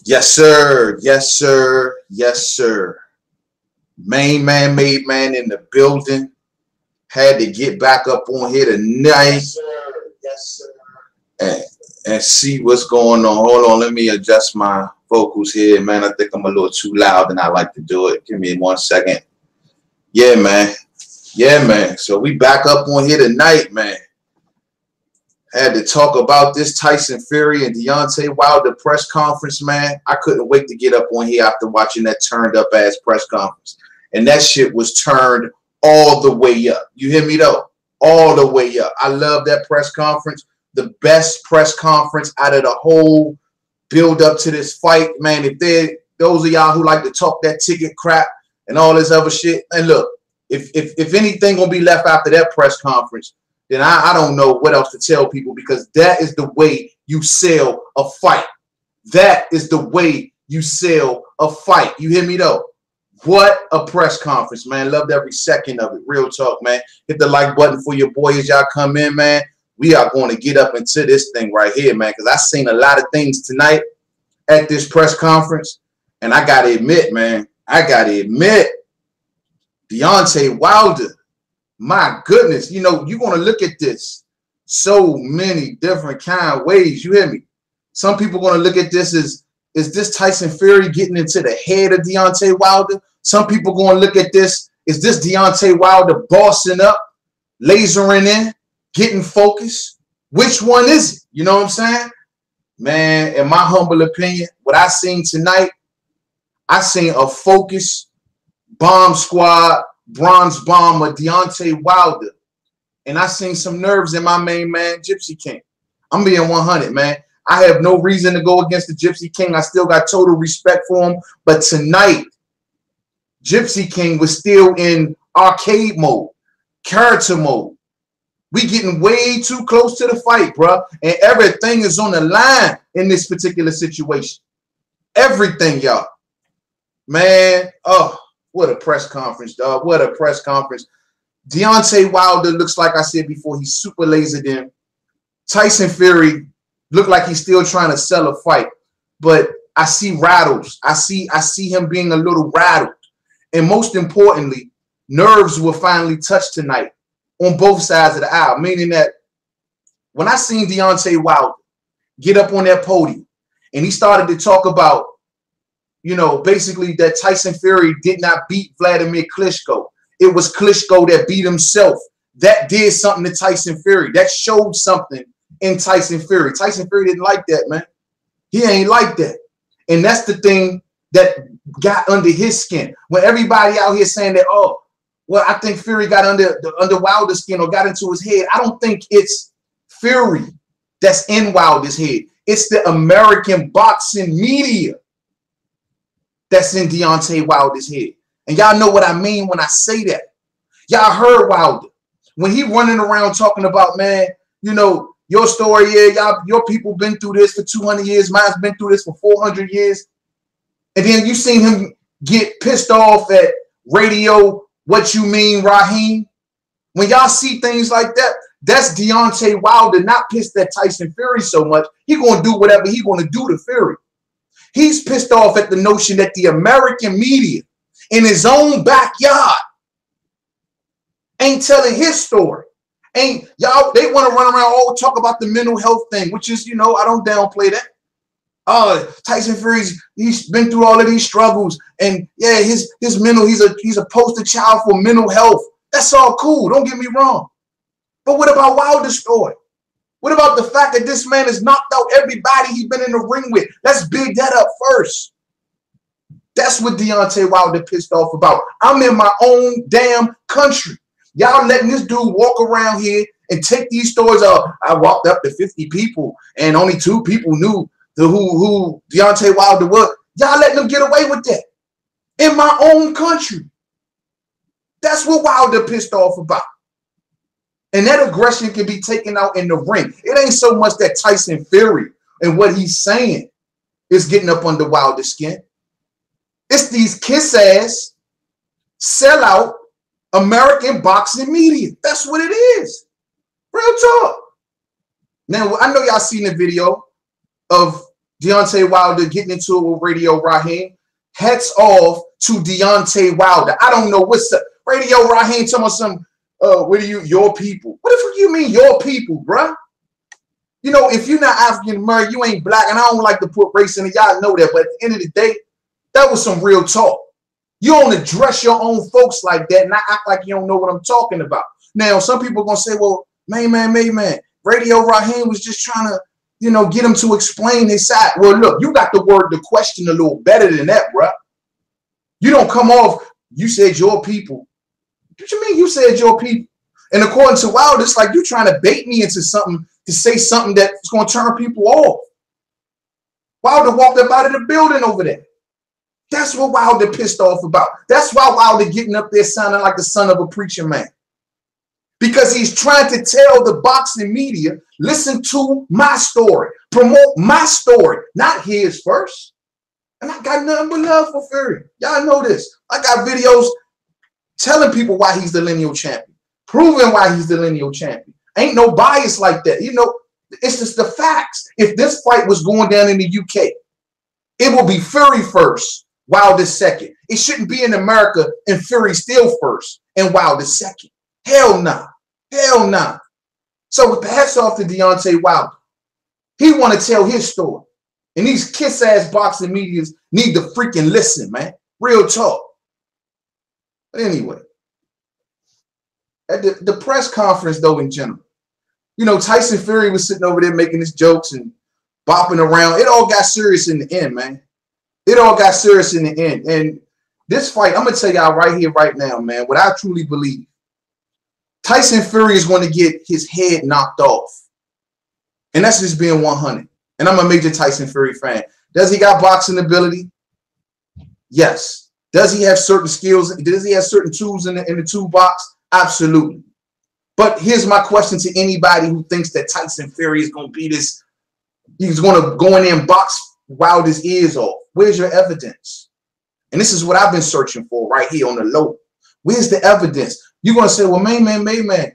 Yes, sir. Yes, sir. Yes, sir. Main man, made man in the building. Had to get back up on here tonight. Yes, sir. Yes, sir. And, and see what's going on. Hold on. Let me adjust my vocals here, man. I think I'm a little too loud and I like to do it. Give me 1 second. Yeah, man. Yeah, man. So we back up on here tonight, man. Had to talk about this Tyson Fury and Deontay Wilder press conference, man. I couldn't wait to get up on here after watching that turned up ass press conference. And that shit was turned all the way up. You hear me though? All the way up. I love that press conference. The best press conference out of the whole build up to this fight, man. If they those of y'all who like to talk that ticket crap and all this other shit, and look, if anything gonna be left after that press conference, then I don't know what else to tell people, because that is the way you sell a fight. That is the way you sell a fight. You hear me though? What a press conference, man. Loved every second of it. Real talk, man. Hit the like button for your boy as y'all come in, man. We are going to get up into this thing right here, man, because I seen a lot of things tonight at this press conference. And I got to admit, man, Deontay Wilder, my goodness, you know, you're going to look at this so many different kind of ways. You hear me? Some people are going to look at this as, is this Tyson Fury getting into the head of Deontay Wilder? Some people going to look at this, is this Deontay Wilder bossing up, lasering in, getting focused? Which one is it? You know what I'm saying? Man, in my humble opinion, what I seen tonight, I seen a focused bomb squad, bronze bomber Deontay Wilder. And I seen some nerves in my main man, Gypsy King. I'm being 100, man. I have no reason to go against the Gypsy King. I still got total respect for him. But tonight, Gypsy King was still in arcade mode, character mode. We getting way too close to the fight, bro. And everything is on the line in this particular situation. Everything, y'all. Man, oh, what a press conference, dog. What a press conference. Deontay Wilder looks like I said before, he's super lasered in. Tyson Fury looked like he's still trying to sell a fight. But I see rattles. I see him being a little rattled. And most importantly, nerves were finally touched tonight on both sides of the aisle, meaning that when I seen Deontay Wilder get up on that podium and he started to talk about, you know, basically that Tyson Fury did not beat Vladimir Klitschko. It was Klitschko that beat himself. That did something to Tyson Fury. That showed something in Tyson Fury. Tyson Fury didn't like that, man. He ain't like that. And that's the thing that got under his skin. When everybody out here saying that, oh, well, I think Fury got under Wilder's skin or got into his head. I don't think it's Fury that's in Wilder's head. It's the American boxing media that's in Deontay Wilder's head. And y'all know what I mean when I say that. Y'all heard Wilder. When he running around talking about, man, you know, your story, yeah, your people been through this for 200 years. Mine's been through this for 400 years. And then you seen him get pissed off at radio, what you mean, Raheem? When y'all see things like that, that's Deontay Wilder not pissed at Tyson Fury so much. He going to do whatever he going to do to Fury. He's pissed off at the notion that the American media in his own backyard ain't telling his story. Ain't y'all, they want to run around, oh, talk about the mental health thing, which is, you know, I don't downplay that. Tyson Fury's, he's been through all of these struggles, and yeah, his mental, he's a poster child for mental health. That's all cool, don't get me wrong. But what about Wilder's story? What about the fact that this man has knocked out everybody he's been in the ring with? Let's big that up first. That's what Deontay Wilder pissed off about. I'm in my own damn country. Y'all letting this dude walk around here and take these stories up. I walked up to 50 people and only 2 people knew who Deontay Wilder was. Y'all letting them get away with that in my own country. That's what Wilder pissed off about. And that aggression can be taken out in the ring. It ain't so much that Tyson Fury and what he's saying is getting up under Wilder's skin. It's these kiss-ass, sell-out American boxing media. That's what it is. Real talk. Now, I know y'all seen the video of Deontay Wilder getting into it with Radio Raheem. Hats off to Deontay Wilder. I don't know what's up. Radio Raheem talking about some, what are you, your people? What the fuck you mean your people, bruh? You know, if you're not African American, you ain't black, and I don't like to put race in it. Y'all know that, but at the end of the day, that was some real talk. You don't address your own folks like that, and I act like you don't know what I'm talking about. Now, some people are gonna say, well, man, Radio Raheem was just trying to, you know, get him to explain his side. Well, look, you got the question a little better than that, bruh. You don't come off, you said your people. What you mean you said your people? And according to Wilder, it's like you trying to bait me into something to say something that's going to turn people off. Wilder walked up out of the building over there. That's what Wilder pissed off about. That's why Wilder getting up there sounding like the son of a preacher man. Because he's trying to tell the boxing media, listen to my story, promote my story, not his first. And I got nothing but love for Fury. Y'all know this. I got videos telling people why he's the lineal champion, proving why he's the lineal champion. Ain't no bias like that. You know, it's just the facts. If this fight was going down in the UK, it will be Fury first, Wilder second. It shouldn't be in America and Fury still first and Wilder second. Hell nah. Hell nah. So hats off to Deontay Wilder. He want to tell his story. And these kiss-ass boxing medias need to freaking listen, man. Real talk. But anyway, at the press conference, though, in general, you know, Tyson Fury was sitting over there making his jokes and bopping around. It all got serious in the end, man. It all got serious in the end. And this fight, I'm going to tell y'all right here, right now, man, what I truly believe. Tyson Fury is going to get his head knocked off. And that's just being 100. And I'm a major Tyson Fury fan. Does he got boxing ability? Yes. Does he have certain skills? Does he have certain tools in the toolbox? Absolutely. But here's my question to anybody who thinks that Tyson Fury is going to be this, he's going to go in there and box Wilder's ears off. Where's your evidence? And this is what I've been searching for right here on the low. Where's the evidence? You're going to say, well, man,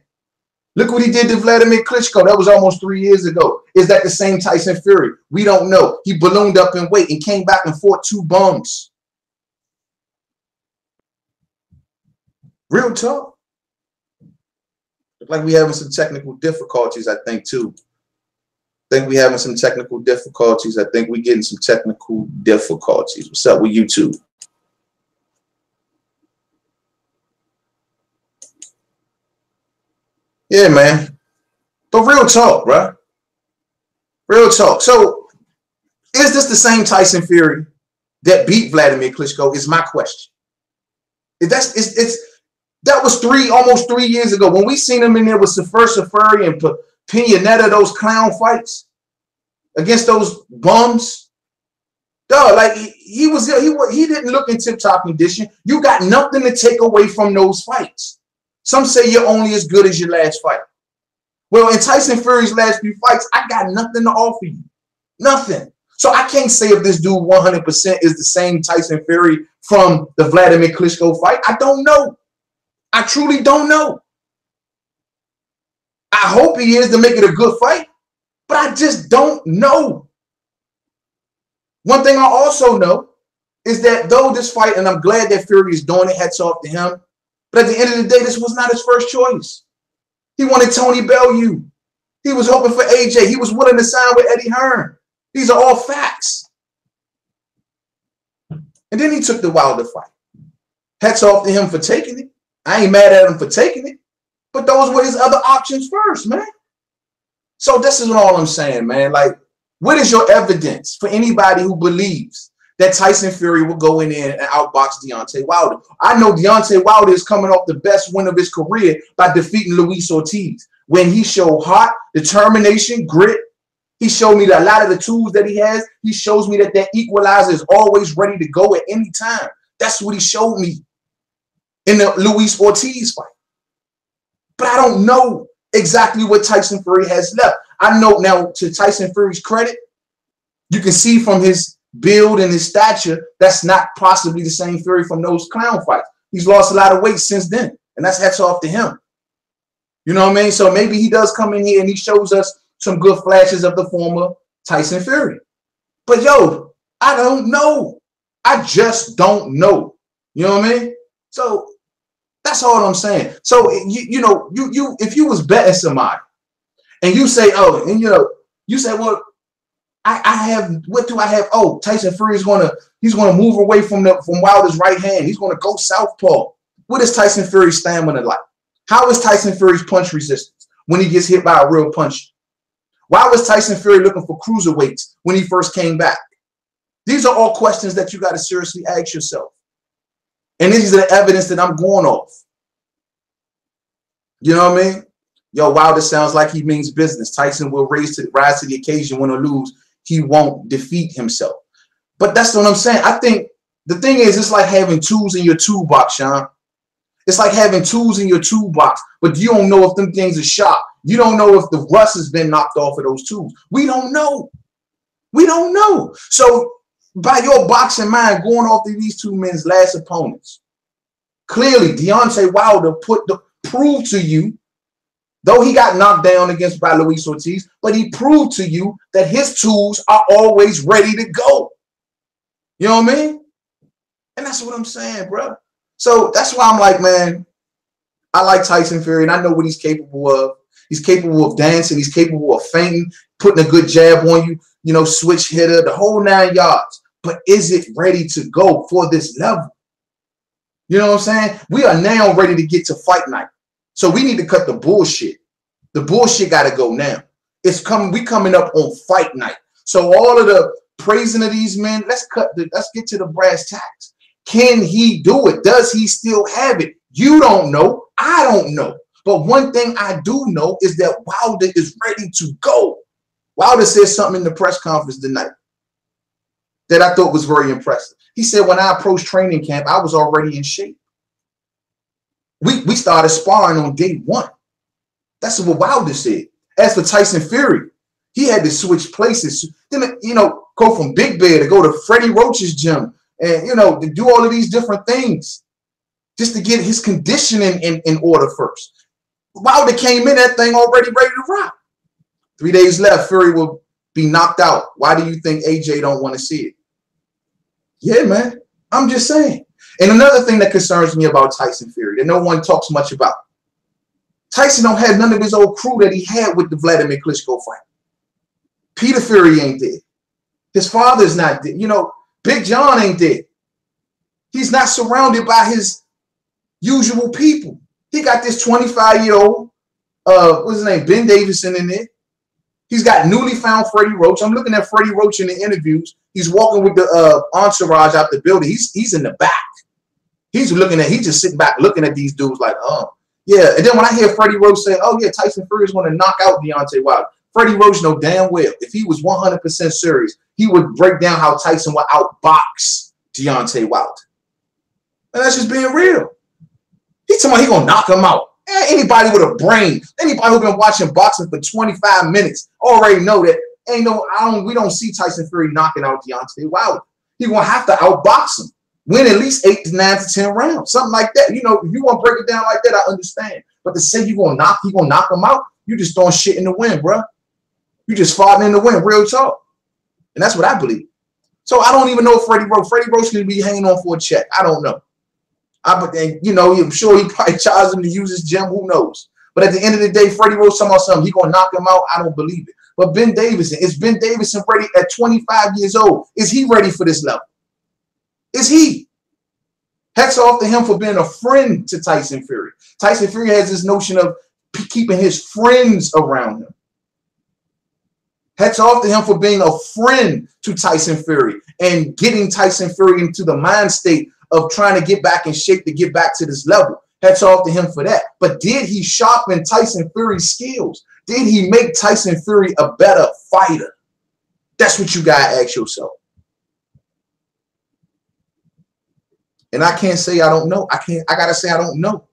look what he did to Vladimir Klitschko. That was almost 3 years ago. Is that the same Tyson Fury? We don't know. He ballooned up in weight and came back and fought 2 bums. Real talk. Look like we're having some technical difficulties, I think, too. I think we're having some technical difficulties. I think we're getting some technical difficulties. What's up with YouTube? Yeah, man. But real talk, bro. Real talk. So, is this the same Tyson Fury that beat Vladimir Klitschko? Is my question. That was almost 3 years ago when we seen him in there with Safari and Pineda, those clown fights against those bums. Duh, like he didn't look in tip-top condition. You got nothing to take away from those fights. Some say you're only as good as your last fight. Well, in Tyson Fury's last few fights, I got nothing to offer you. Nothing. So I can't say if this dude 100% is the same Tyson Fury from the Vladimir Klitschko fight. I don't know. I truly don't know. I hope he is to make it a good fight, but I just don't know. One thing I also know is that though this fight, and I'm glad that Fury is doing it, hats off to him, but at the end of the day, this was not his first choice. He wanted Tony Bellew. He was hoping for AJ. He was willing to sign with Eddie Hearn. These are all facts. And then he took the Wilder fight. Hats off to him for taking it. I ain't mad at him for taking it. But those were his other options first, man. So this is all I'm saying, man. Like, what is your evidence for anybody who believes that Tyson Fury will go in there and outbox Deontay Wilder? I know Deontay Wilder is coming off the best win of his career by defeating Luis Ortiz. When he showed heart, determination, grit, he showed me that a lot of the tools that he has, he shows me that that equalizer is always ready to go at any time. That's what he showed me in the Luis Ortiz fight. But I don't know exactly what Tyson Fury has left. I know now, to Tyson Fury's credit, you can see from his build and his stature, that's not possibly the same Fury from those clown fights. He's lost a lot of weight since then, and that's hats off to him. You know what I mean? So maybe he does come in here and he shows us some good flashes of the former Tyson Fury. But yo, I don't know. I just don't know. You know what I mean? So that's all I'm saying. So you know, if you was betting somebody and you say, oh, and you say, well, I have, what do I have? Oh, Tyson Fury is he's gonna move away from Wilder's right hand. He's gonna go southpaw. What is Tyson Fury's stamina like? How is Tyson Fury's punch resistance when he gets hit by a real punch? Why was Tyson Fury looking for cruiserweights when he first came back? These are all questions that you got to seriously ask yourself. And these are the evidence that I'm going off. You know what I mean? Yo, Wilder sounds like he means business. Tyson will rise to the occasion, win or lose. He won't defeat himself. But that's what I'm saying. I think the thing is, it's like having tools in your toolbox, Sean. It's like having tools in your toolbox, but you don't know if them things are sharp. You don't know if the rust has been knocked off of those tools. We don't know. We don't know. So by your boxing mind, going off these two men's last opponents, clearly Deontay Wilder proved to you, though he got knocked down against by Luis Ortiz, but he proved to you that his tools are always ready to go. You know what I mean? And that's what I'm saying, bro. So that's why I'm like, man, I like Tyson Fury, and I know what he's capable of. He's capable of dancing. He's capable of feinting, putting a good jab on you, you know, switch hitter, the whole 9 yards. But is it ready to go for this level? You know what I'm saying? We are now ready to get to fight night. So we need to cut the bullshit. The bullshit got to go now. It's coming. We coming up on fight night. So all of the praising of these men, let's get to the brass tacks. Can he do it? Does he still have it? You don't know. I don't know. But one thing I do know is that Wilder is ready to go. Wilder said something in the press conference tonight that I thought was very impressive. He said, when I approached training camp, I was already in shape. We started sparring on day 1. That's what Wilder said. As for Tyson Fury, he had to switch places. Then, you know, go from Big Bear to go to Freddie Roach's gym and, you know, to do all of these different things just to get his conditioning in order first. Wilder came in that thing already ready to rock. 3 days left, Fury will be knocked out. Why do you think AJ don't want to see it? Yeah, man. I'm just saying. And another thing that concerns me about Tyson Fury that no one talks much about. Tyson don't have none of his old crew that he had with the Vladimir Klitschko fight. Peter Fury ain't dead. His father's not dead. You know, Big John ain't dead. He's not surrounded by his usual people. He got this 25-year-old, what's his name, Ben Davison in there. He's got newly found Freddie Roach. I'm looking at Freddie Roach in the interviews. He's walking with the entourage out the building. He's in the back. He's just sitting back looking at these dudes like, oh, yeah. And then when I hear Freddie Roach say, oh, yeah, Tyson Fury is going to knock out Deontay Wilder. Freddie Roach know damn well if he was 100% serious, he would break down how Tyson would outbox Deontay Wilder. And that's just being real. He's talking about he going to knock him out. Anybody with a brain, anybody who's been watching boxing for 25 minutes already know that we don't see Tyson Fury knocking out Deontay Wilder. He's going to have to outbox him. Win at least 8 to 9 to 10 rounds. Something like that. You know, if you want to break it down like that, I understand. But to say you're going to knock him out, you just throwing shit in the wind, bro. You just farting in the wind, real talk. And that's what I believe. So I don't even know if Freddie Roach can be hanging on for a check. I don't know. You know, I'm sure he probably charged him to use his gym. Who knows? But at the end of the day, Freddie Roach talking about something. He going to knock him out. I don't believe it. But Ben Davison, is Ben Davison ready at 25 years old? Is he ready for this level? Is he? Hats off to him for being a friend to Tyson Fury. Tyson Fury has this notion of keeping his friends around him. Hats off to him for being a friend to Tyson Fury and getting Tyson Fury into the mind state of trying to get back in shape to get back to this level. Hats off to him for that. But did he sharpen Tyson Fury's skills? Did he make Tyson Fury a better fighter? That's what you got to ask yourself. And I can't say I don't know. I got to say I don't know.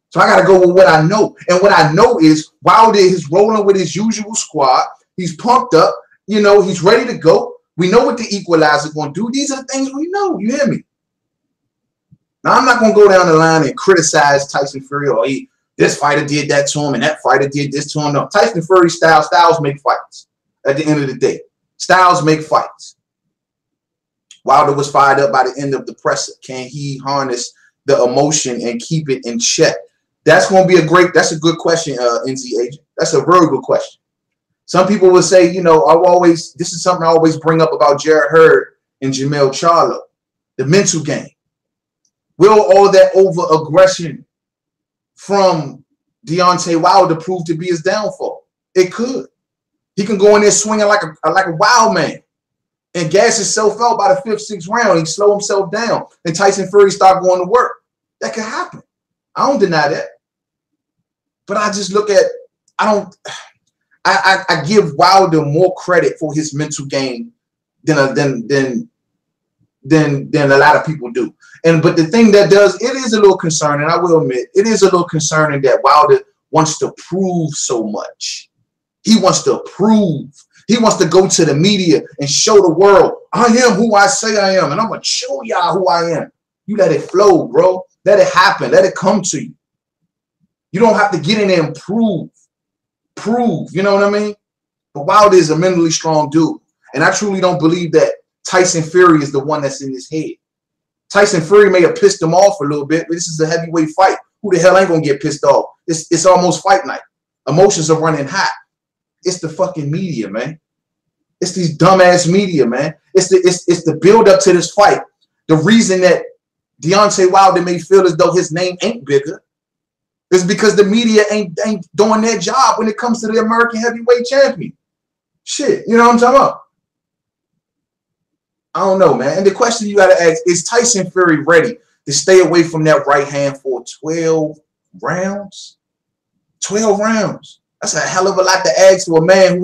So I got to go with what I know. And what I know is Wilder is rolling with his usual squad. He's pumped up. You know, he's ready to go. We know what the equalizer is going to do. These are the things we know. You hear me? Now, I'm not going to go down the line and criticize Tyson Fury or this fighter did that to him and that fighter did this to him. No, Tyson Fury styles make fights at the end of the day. Styles make fights. Wilder was fired up by the end of the presser. Can he harness the emotion and keep it in check? That's going to be that's a good question, NZ Agent. That's a very good question. Some people will say, you know, this is something I always bring up about Jarrett Hurd and Jermell Charlo, the mental game. Will all that over-aggression from Deontay Wilder prove to be his downfall? It could. He can go in there swinging like a wild man and gas himself out by the 5th, 6th round. He slow himself down and Tyson Fury start going to work. That could happen. I don't deny that. But I just look at, I give Wilder more credit for his mental game than a lot of people do. But the thing that it is a little concerning, I will admit, it is a little concerning that Wilder wants to prove so much. He wants to prove. He wants to go to the media and show the world, I am who I say I am, and I'm going to show y'all who I am. You let it flow, bro. Let it happen. Let it come to you. You don't have to get in there and prove. You know what I mean? But Wilder is a mentally strong dude. And I truly don't believe that Tyson Fury is the one that's in his head. Tyson Fury may have pissed him off a little bit, but this is a heavyweight fight. Who the hell ain't going to get pissed off? It's almost fight night. Emotions are running hot. It's the fucking media, man. It's these dumbass media, man. It's the build up to this fight. The reason that Deontay Wilder may feel as though his name ain't bigger is because the media ain't doing their job when it comes to the American heavyweight champion. Shit, you know what I'm talking about? I don't know, man. And the question you got to ask, is Tyson Fury ready to stay away from that right hand for 12 rounds? 12 rounds. That's a hell of a lot to ask for a man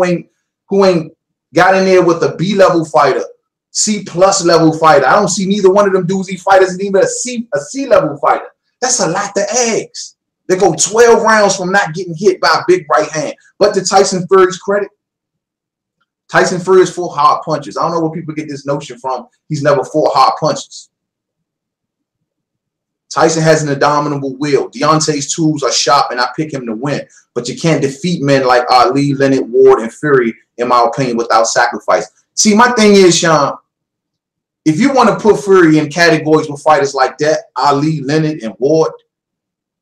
who ain't got in there with a B-level fighter, C+ level fighter. I don't see neither one of them dudes he fight as even a C-level fighter. That's a lot to ask. They go 12 rounds from not getting hit by a big right hand. But to Tyson Fury's credit, Tyson Fury has fought hard punches. I don't know where people get this notion from. He's never fought hard punches. Tyson has an indomitable will. Deontay's tools are sharp, and I pick him to win. But you can't defeat men like Ali, Leonard, Ward, and Fury, in my opinion, without sacrifice. See, my thing is, Sean, if you want to put Fury in categories with fighters like that, Ali, Leonard, and Ward,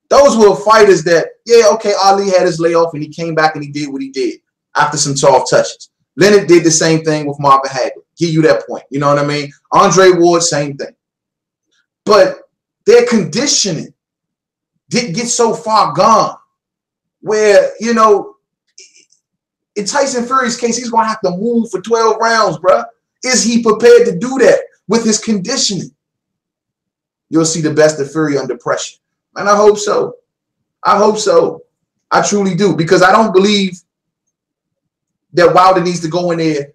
those were fighters that, yeah, okay, Ali had his layoff, and he came back and he did what he did after some soft touches. Leonard did the same thing with Marvin Hagler. Give you that point. You know what I mean? Andre Ward, same thing. But their conditioning didn't get so far gone where, you know, in Tyson Fury's case, he's going to have to move for 12 rounds, bro. Is he prepared to do that with his conditioning? You'll see the best of Fury under pressure. And I hope so. I hope so. I truly do. Because I don't believe that Wilder needs to go in there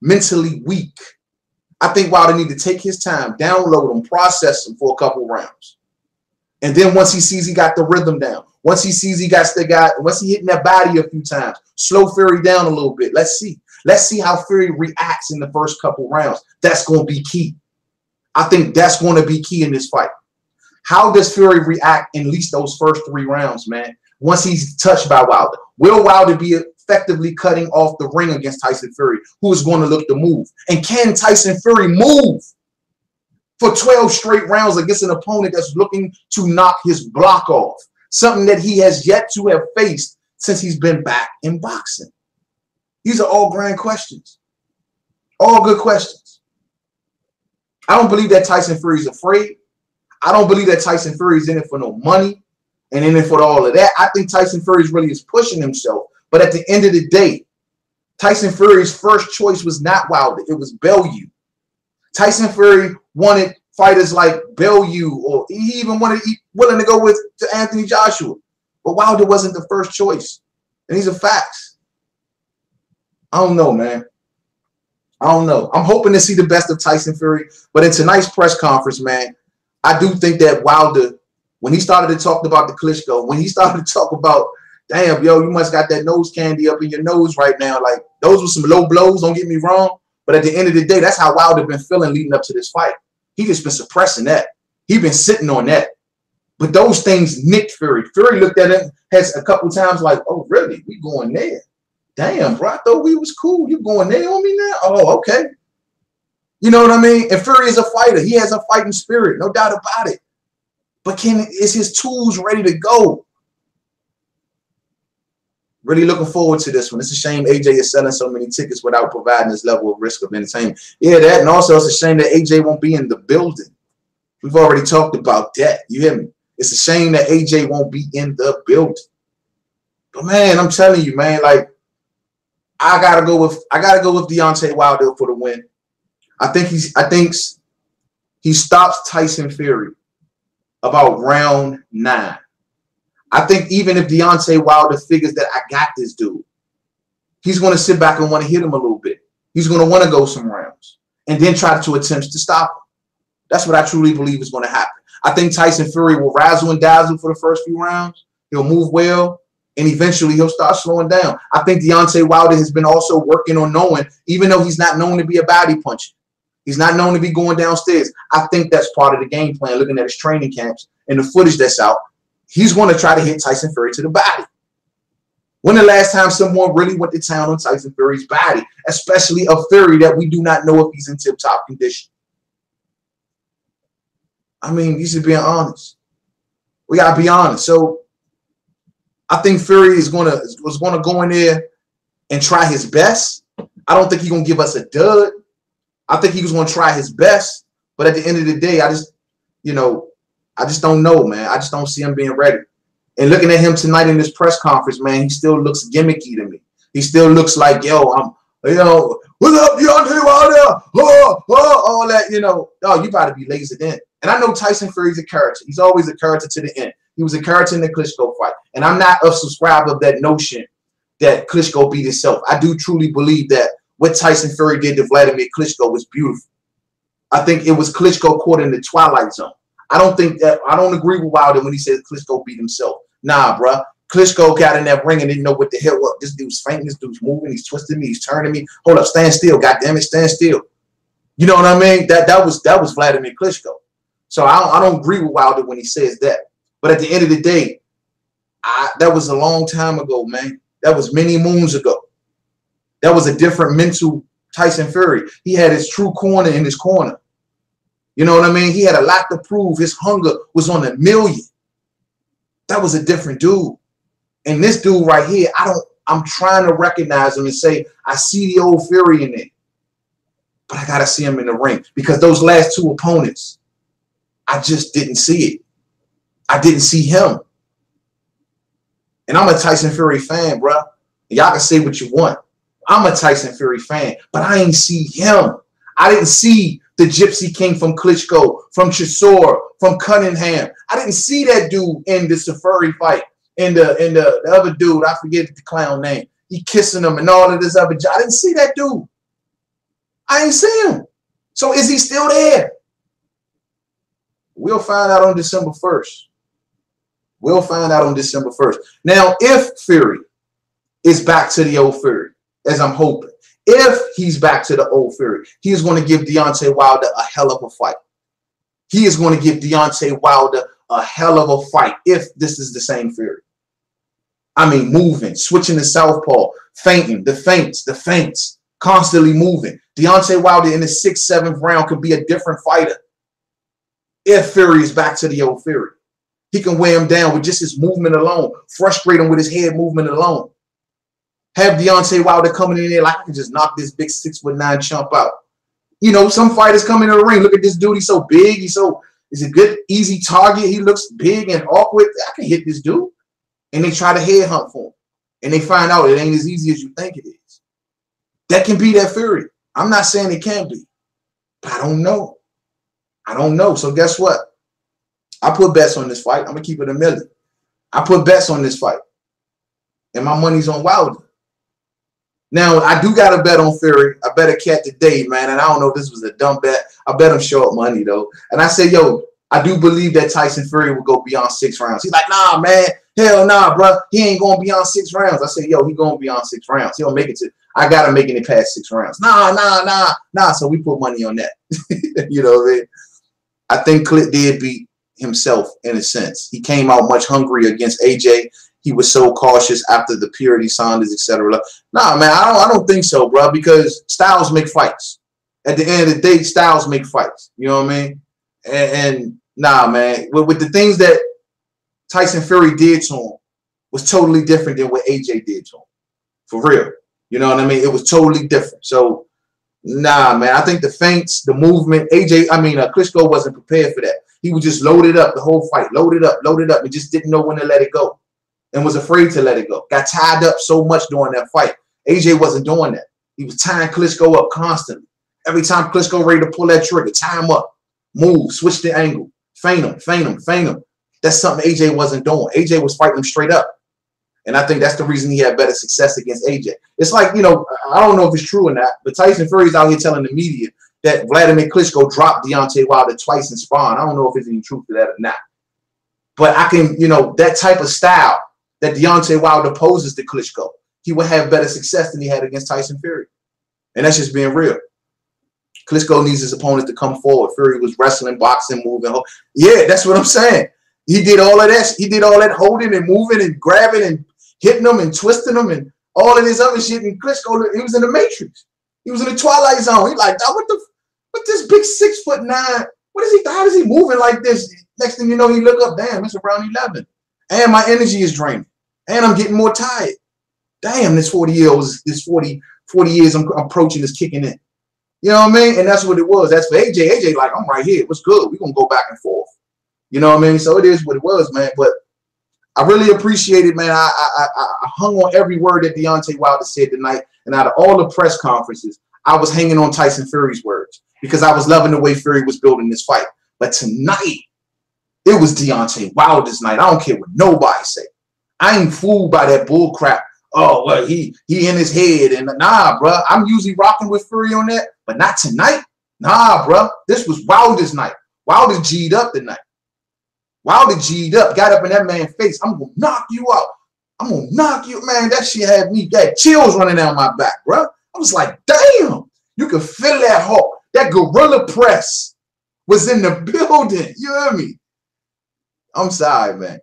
mentally weak. I think Wilder needs to take his time, download him, process him for a couple rounds. And then once he sees he got the rhythm down, once he sees once he hitting that body a few times, slow Fury down a little bit. Let's see. Let's see how Fury reacts in the first couple rounds. That's going to be key. I think that's going to be key in this fight. How does Fury react in at least those first 3 rounds, man? Once he's touched by Wilder. Will Wilder be effectively cutting off the ring against Tyson Fury, who is going to look to move? And can Tyson Fury move for 12 straight rounds against an opponent that's looking to knock his block off? Something that he has yet to have faced since he's been back in boxing. These are all grand questions. All good questions. I don't believe that Tyson Fury is afraid. I don't believe that Tyson Fury is in it for no money and in it for all of that. I think Tyson Fury really is pushing himself. But at the end of the day, Tyson Fury's first choice was not Wilder. It was Bellew. Tyson Fury wanted fighters like Bellew, or he even willing to go to Anthony Joshua. But Wilder wasn't the first choice. And these are facts. I don't know, man. I don't know. I'm hoping to see the best of Tyson Fury. But in tonight's press conference, man, I do think that Wilder, when he started to talk about the Klitschko, when he started to talk about, damn, yo, you must got that nose candy up in your nose right now. Like, those were some low blows, don't get me wrong. But at the end of the day, that's how Wilder been feeling leading up to this fight. He just been suppressing that. He been sitting on that. But those things nicked Fury. Fury looked at him has a couple times like, oh, really? We going there? Damn, bro, I thought we was cool. You going there on me now? Oh, okay. You know what I mean? And Fury is a fighter. He has a fighting spirit, no doubt about it. But is his tools ready to go? Really looking forward to this one. It's a shame AJ is selling so many tickets without providing this level of risk of entertainment. Yeah, that, and also it's a shame that AJ won't be in the building. We've already talked about that. You hear me? It's a shame that AJ won't be in the building. But man, I'm telling you, man, like I gotta go with Deontay Wilder for the win. I think he stops Tyson Fury about round 9. I think even if Deontay Wilder figures that I got this dude, he's going to sit back and want to hit him a little bit. He's going to want to go some rounds and then try to attempt to stop him. That's what I truly believe is going to happen. I think Tyson Fury will razzle and dazzle for the first few rounds. He'll move well, and eventually he'll start slowing down. I think Deontay Wilder has been also working on knowing, even though he's not known to be a body puncher, he's not known to be going downstairs. I think that's part of the game plan, looking at his training camps and the footage that's out. He's going to try to hit Tyson Fury to the body. When the last time someone really went to town on Tyson Fury's body, especially a Fury that we do not know if he's in tip-top condition? I mean, you should be honest. We got to be honest. So I think Fury was going to go in there and try his best. I don't think he's going to give us a dud. I think he was going to try his best. But at the end of the day, I just don't know, man. I just don't see him being ready. And looking at him tonight in this press conference, man, he still looks gimmicky to me. He still looks like, yo, what's up, Deontay Wilder? All that, oh, you got to be lasered in. And I know Tyson Fury's a character. He's always a character to the end. He was a character in the Klitschko fight. And I'm not a subscriber of that notion that Klitschko beat himself. I do truly believe that what Tyson Fury did to Vladimir Klitschko was beautiful. I think it was Klitschko caught in the twilight zone. I don't agree with Wilder when he says Klitschko beat himself. Nah, bruh. Klitschko got in that ring and didn't know what the hell was. This dude's fainting. This dude's moving. He's twisting me. He's turning me. Hold up. Stand still. God damn it. Stand still. You know what I mean? That was Vladimir Klitschko. So I don't agree with Wilder when he says that. But at the end of the day, that was a long time ago, man. That was many moons ago. That was a different mental Tyson Fury. He had his true corner in his corner. You know what I mean? He had a lot to prove. His hunger was on a million. That was a different dude. And this dude right here, I'm trying to recognize him and say, I see the old Fury in there. But I got to see him in the ring. Because those last two opponents, I just didn't see it. I didn't see him. And I'm a Tyson Fury fan, bro. Y'all can say what you want. I'm a Tyson Fury fan. But I ain't see him. I didn't see the Gypsy King from Klitschko, from Chisora, from Cunningham. I didn't see that dude in the Safari fight. And the other dude, I forget the clown name. He kissing him and all of this other. I didn't see that dude. I ain't see him. So is he still there? We'll find out on December 1st. We'll find out on December 1st. Now, if Fury is back to the old Fury, as I'm hoping, if he's back to the old Fury, he is going to give Deontay Wilder a hell of a fight. He is going to give Deontay Wilder a hell of a fight if this is the same Fury. I mean, moving, switching to southpaw, feinting, the feints, constantly moving. Deontay Wilder in the 6th, 7th round could be a different fighter if Fury is back to the old Fury. He can weigh him down with just his movement alone, frustrate him with his head movement alone. Have Deontay Wilder coming in there like, I can just knock this big 6'9" chump out. You know, some fighters come in the ring. Look at this dude. He's so big. He's a good, easy target. He looks big and awkward. I can hit this dude. And they try to head hunt for him. And they find out it ain't as easy as you think it is. That can be that Fury. I'm not saying it can't be. But I don't know. I don't know. So guess what? I put bets on this fight. I'm going to keep it $1 million. I put bets on this fight. And my money's on Wilder. Now, I do got a bet on Fury. I bet a cat today, man. And I don't know if this was a dumb bet. I bet him short money, though. And I said, yo, I do believe that Tyson Fury will go beyond 6 rounds. He's like, nah, man. Hell nah, bro. He ain't going beyond 6 rounds. I said, yo, he going beyond 6 rounds. He'll make it to, I got to make it past 6 rounds. Nah. So we put money on that. You know what I mean? I think Clit did beat himself in a sense. He came out much hungrier against AJ. He was so cautious after the Purity Saunders, etc. Nah, man, I don't think so, bro, because styles make fights. At the end of the day, styles make fights. You know what I mean? And nah, man, with the things that Tyson Fury did to him was totally different than what AJ did to him. For real. You know what I mean? It was totally different. So, nah, man, I think the feints, the movement, Klitschko wasn't prepared for that. He was just loaded up the whole fight, loaded up, and just didn't know when to let it go and was afraid to let it go. Got tied up so much during that fight. AJ wasn't doing that. He was tying Klitschko up constantly. Every time Klitschko ready to pull that trigger, tie him up, move, switch the angle, feint him. That's something AJ wasn't doing. AJ was fighting him straight up. And I think that's the reason he had better success against AJ. It's like, you know, I don't know if it's true or not, but Tyson Fury's out here telling the media that Vladimir Klitschko dropped Deontay Wilder twice in sparring. I don't know if there's any truth to that or not. But I can, you know, that type of style that Deontay Wilder poses to Klitschko, he would have better success than he had against Tyson Fury. And that's just being real. Klitschko needs his opponent to come forward. Fury was wrestling, boxing, moving. Yeah, that's what I'm saying. He did all of that. He did all that holding and moving and grabbing and hitting them and twisting them and all of this other shit. And Klitschko, he was in the Matrix. He was in the Twilight Zone. He like, what this big 6'9"? What is he? How is he moving like this? Next thing you know, he look up, damn, it's around 11. And my energy is draining. And I'm getting more tired. Damn, this 40 years I'm approaching is kicking in. You know what I mean? And that's what it was. That's for AJ. AJ like, I'm right here. What's good? We're going to go back and forth. You know what I mean? So it is what it was, man. But I really appreciate it, man. I hung on every word that Deontay Wilder said tonight. And out of all the press conferences, I was hanging on Tyson Fury's words because I was loving the way Fury was building this fight. But tonight, it was Deontay Wilder's night. I don't care what nobody say. I ain't fooled by that bull crap. Oh, well, he in his head. And nah, bro. I'm usually rocking with Fury on that, but not tonight. Nah, bro. This was Wilder's night. Wilder G'd up tonight. Wilder G'd up, got up in that man's face. I'm going to knock you out. I'm going to knock you. Man, that shit had me, that chills running down my back, bro. I was like, damn. You could feel that heart. That gorilla press was in the building. You hear me? I'm sorry, man.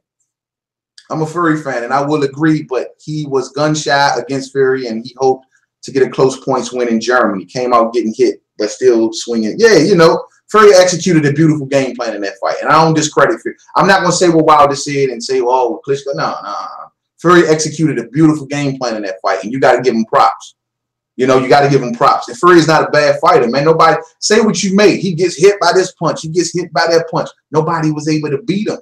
I'm a Fury fan, and I will agree, but he was gun shy against Fury, and he hoped to get a close points win in Germany. Came out getting hit, but still swinging. Yeah, you know, Fury executed a beautiful game plan in that fight, and I don't discredit Fury. I'm not going to say what Wilder said and say, oh, Klitschko. No. Fury executed a beautiful game plan in that fight, and you got to give him props. You know, you got to give him props. And Fury is not a bad fighter, man. Nobody, say what you may. He gets hit by this punch. He gets hit by that punch. Nobody was able to beat him.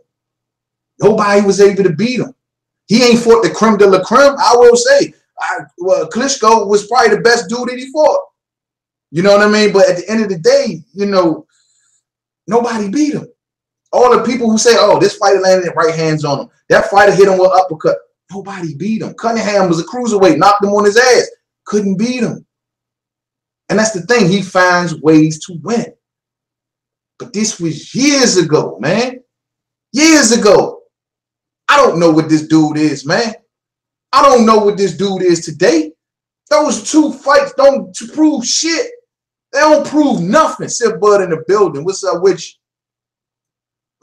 Nobody was able to beat him. He ain't fought the creme de la creme. I will say, Klitschko was probably the best dude that he fought. You know what I mean? But at the end of the day, you know, nobody beat him. All the people who say, oh, this fighter landed right hands on him. That fighter hit him with uppercut. Nobody beat him. Cunningham was a cruiserweight, knocked him on his ass. Couldn't beat him. And that's the thing. He finds ways to win. But this was years ago, man. Years ago. I don't know what this dude is, man. I don't know what this dude is today. Those two fights don't prove shit. They don't prove nothing. Sip Bud in the building. What's up with you?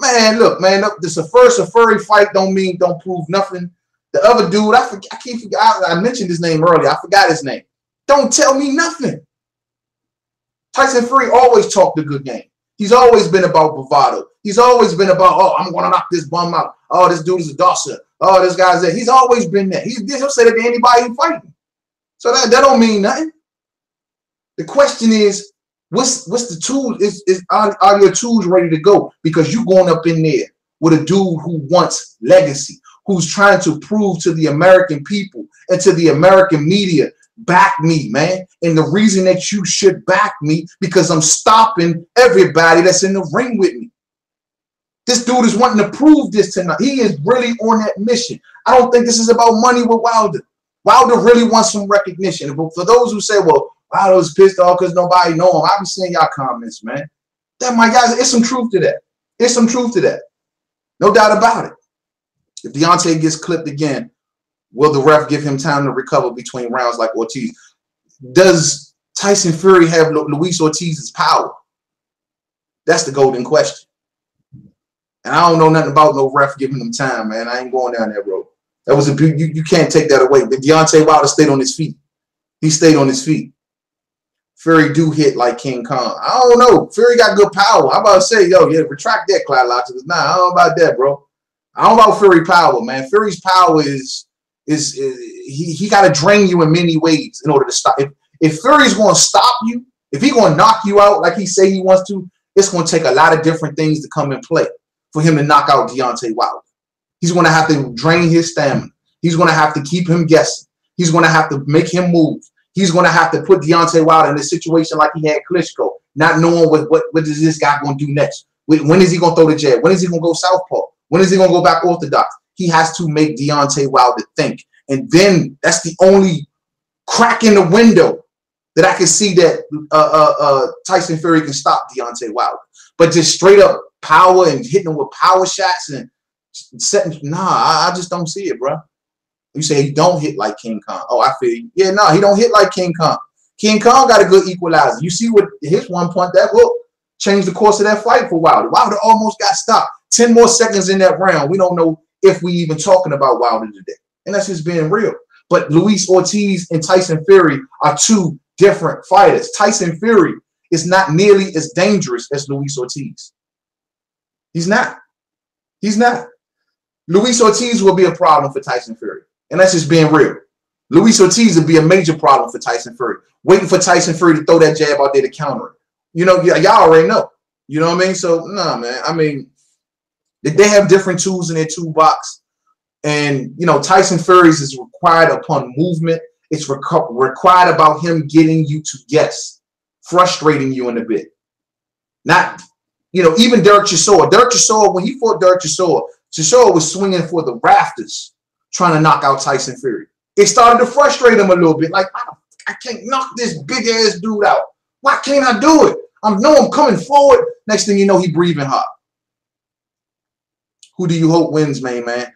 Man, look, man, this a Fury fight don't prove nothing. The other dude, I keep forgetting. I mentioned his name earlier. I forgot his name. Don't tell me nothing. Tyson Fury always talked a good game. He's always been about bravado. He's always been about, oh, I'm going to knock this bum out. Oh, this dude is a dosser. Oh, this guy's there. He's always been there. He'll say that to anybody he's fighting. So that don't mean nothing. The question is, what's the tool? Are your tools ready to go? Because you're going up in there with a dude who wants legacy, who's trying to prove to the American people and to the American media, back me, man. And the reason that you should back me, because I'm stopping everybody that's in the ring with me. This dude is wanting to prove this tonight. He is really on that mission. I don't think this is about money with Wilder. Wilder really wants some recognition. But for those who say, well, Wilder's pissed off because nobody know him, I'll be seeing y'all comments, man. That, my guys, it's some truth to that. It's some truth to that. No doubt about it. If Deontay gets clipped again, will the ref give him time to recover between rounds like Ortiz? Does Tyson Fury have Luis Ortiz's power? That's the golden question. And I don't know nothing about no ref giving him time, man. I ain't going down that road. That was you can't take that away. But Deontay Wilder stayed on his feet. He stayed on his feet. Fury do hit like King Kong. I don't know. Fury got good power. I'm about to say, yo, yeah, retract that, Clyde Lobster. Nah, I don't know about that, bro. I don't know about Fury power, man. Fury's power is he got to drain you in many ways in order to stop. If Fury's going to stop you, if he's going to knock you out like he say he wants to, it's going to take a lot of different things to come in play for him to knock out Deontay Wilder. He's going to have to drain his stamina. He's going to have to keep him guessing. He's going to have to make him move. He's going to have to put Deontay Wilder in a situation like he had Klitschko, not knowing what is this guy going to do next. When is he going to throw the jab? When is he going to go southpaw? When is he going to go back orthodox? He has to make Deontay Wilder think. And then that's the only crack in the window that I can see that Tyson Fury can stop Deontay Wilder. But just straight up power and hitting him with power shots and setting, nah, I just don't see it, bro. You say he don't hit like King Kong. Oh, I feel you. Yeah, no, he don't hit like King Kong. King Kong got a good equalizer. You see what his one punch, that hook changed the course of that fight for Wilder. Wilder almost got stopped. 10 more seconds in that round. We don't know if we even talking about Wilder today. And that's just being real. But Luis Ortiz and Tyson Fury are two different fighters. Tyson Fury is not nearly as dangerous as Luis Ortiz. He's not. He's not. Luis Ortiz will be a problem for Tyson Fury. And that's just being real. Luis Ortiz would be a major problem for Tyson Fury. Waiting for Tyson Fury to throw that jab out there to counter it. You know, y'all already know. You know what I mean? So, nah, man. I mean, they have different tools in their toolbox. And, you know, Tyson Fury's is required upon movement. It's required about him getting you to guess, frustrating you in a bit. Not, you know, even Derek Chisora. Derek Chisora, when he fought Derek Chisora, Chisora was swinging for the rafters, trying to knock out Tyson Fury. It started to frustrate him a little bit. Like, I can't knock this big-ass dude out. Why can't I do it? I'm coming forward. Next thing you know, he breathing hard. Who do you hope wins, man?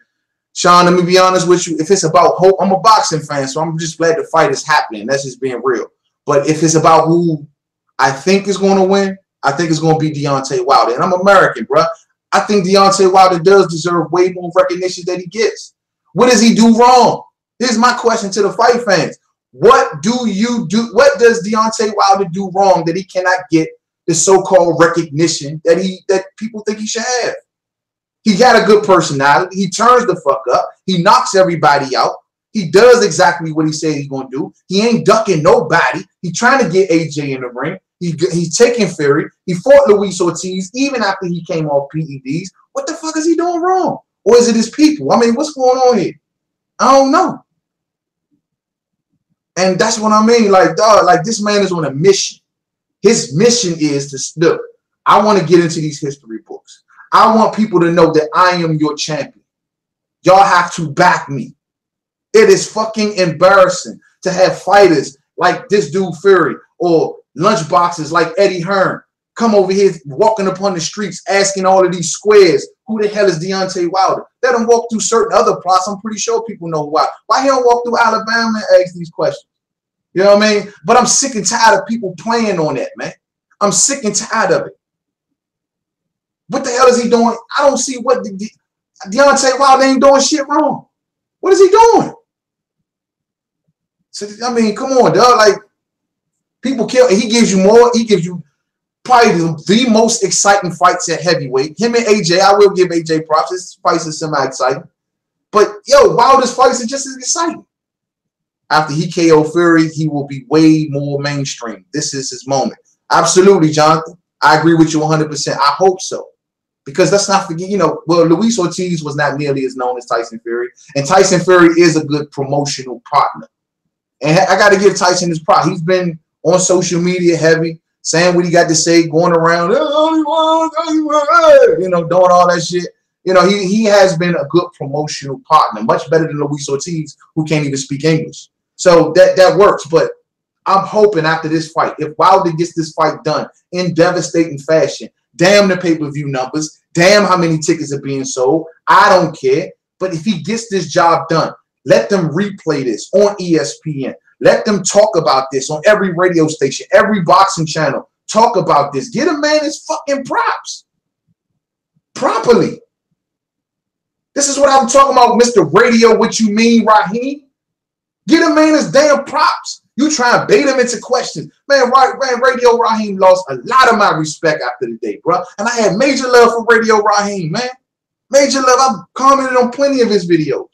Sean, let me be honest with you. If it's about hope, I'm a boxing fan, so I'm just glad the fight is happening. That's just being real. But if it's about who I think is going to win, I think it's going to be Deontay Wilder. And I'm American, bro. I think Deontay Wilder does deserve way more recognition than he gets. What does he do wrong? Here's my question to the fight fans. What do you do? What does Deontay Wilder do wrong that he cannot get the so-called recognition that people think he should have? He got a good personality. He turns the fuck up. He knocks everybody out. He does exactly what he said he's going to do. He ain't ducking nobody. He's trying to get AJ in the ring. He's taking Fury. He fought Luis Ortiz even after he came off PEDs. What the fuck is he doing wrong? Or is it his people? I mean, what's going on here? I don't know. And that's what I mean. Like, dog, like this man is on a mission. His mission is to, look, I want to get into these history books. I want people to know that I am your champion. Y'all have to back me. It is fucking embarrassing to have fighters like this dude Fury or lunchboxes like Eddie Hearn come over here walking upon the streets asking all of these squares, who the hell is Deontay Wilder? Let him walk through certain other plots. I'm pretty sure people know why. Why he don't walk through Alabama and ask these questions? You know what I mean? But I'm sick and tired of people playing on that, man. I'm sick and tired of it. What the hell is he doing? I don't see what Deontay Wilder ain't doing shit wrong. What is he doing? So, I mean, come on, dog. Like, people kill. He gives you more. He gives you probably the most exciting fights at heavyweight. Him and AJ, I will give AJ props. His fights are semi-exciting. But, yo, Wilder's fights are just as exciting. After he KO Fury, he will be way more mainstream. This is his moment. Absolutely, Jonathan. I agree with you 100%. I hope so. Because let's not forget, you know, well, Luis Ortiz was not nearly as known as Tyson Fury. And Tyson Fury is a good promotional partner. And I got to give Tyson his prop. He's been on social media heavy, saying what he got to say, going around, you know, doing all that shit. You know, he has been a good promotional partner, much better than Luis Ortiz, who can't even speak English. So that works. But I'm hoping after this fight, if Wilder gets this fight done in devastating fashion, damn the pay-per-view numbers, damn how many tickets are being sold, I don't care. But if he gets this job done, let them replay this on ESPN. Let them talk about this on every radio station, every boxing channel. Talk about this. Get a man his fucking props properly. This is what I'm talking about, Mr. Radio. What you mean, Raheem? Get a man his damn props. You try and bait him into questions. Man, Radio Raheem lost a lot of my respect after the day, bro. And I had major love for Radio Raheem, man. Major love. I've commented on plenty of his videos.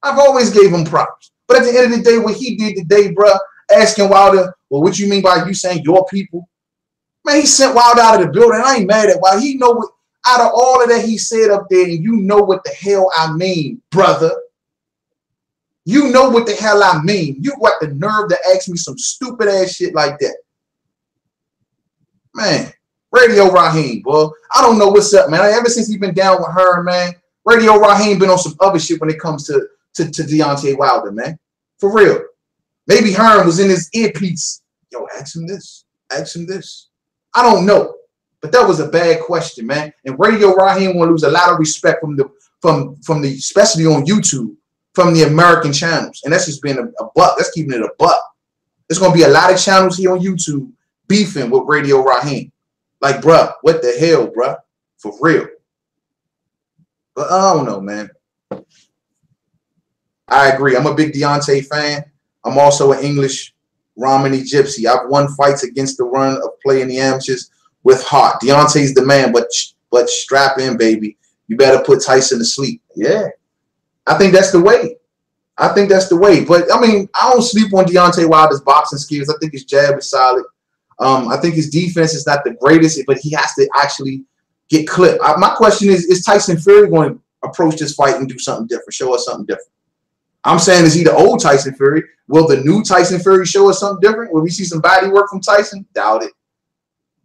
I've always gave him props. But at the end of the day, what he did today, bro, asking Wilder, well, what you mean by you saying your people? Man, he sent Wilder out of the building. I ain't mad at Wilder. He know what, out of all of that he said up there, and you know what the hell I mean, brother. You know what the hell I mean. You got the nerve to ask me some stupid ass shit like that. Man, Radio Raheem, boy. I don't know what's up, man. Ever since he been down with her, man, Radio Raheem been on some other shit when it comes to Deontay Wilder, man. For real. Maybe Hearn was in his earpiece. Yo, ask him this. Ask him this. I don't know. But that was a bad question, man. And Radio Raheem will lose a lot of respect from the especially on YouTube, from the American channels. And that's just being a buck. That's keeping it a buck. There's gonna be a lot of channels here on YouTube beefing with Radio Raheem. Like, bruh, what the hell, bruh? For real. But I don't know, man. I agree. I'm a big Deontay fan. I'm also an English Romany gypsy. I've won fights against the run of play in the amateurs with heart. Deontay's the man, but strap in, baby. You better put Tyson to sleep. Yeah. I think that's the way. I think that's the way. But, I mean, I don't sleep on Deontay Wilder's boxing skills. I think his jab is solid. I think his defense is not the greatest, but he has to actually get clipped. My question is Tyson Fury going to approach this fight and do something different, show us something different? I'm saying, is he the old Tyson Fury? Will the new Tyson Fury show us something different? Will we see some body work from Tyson? Doubt it.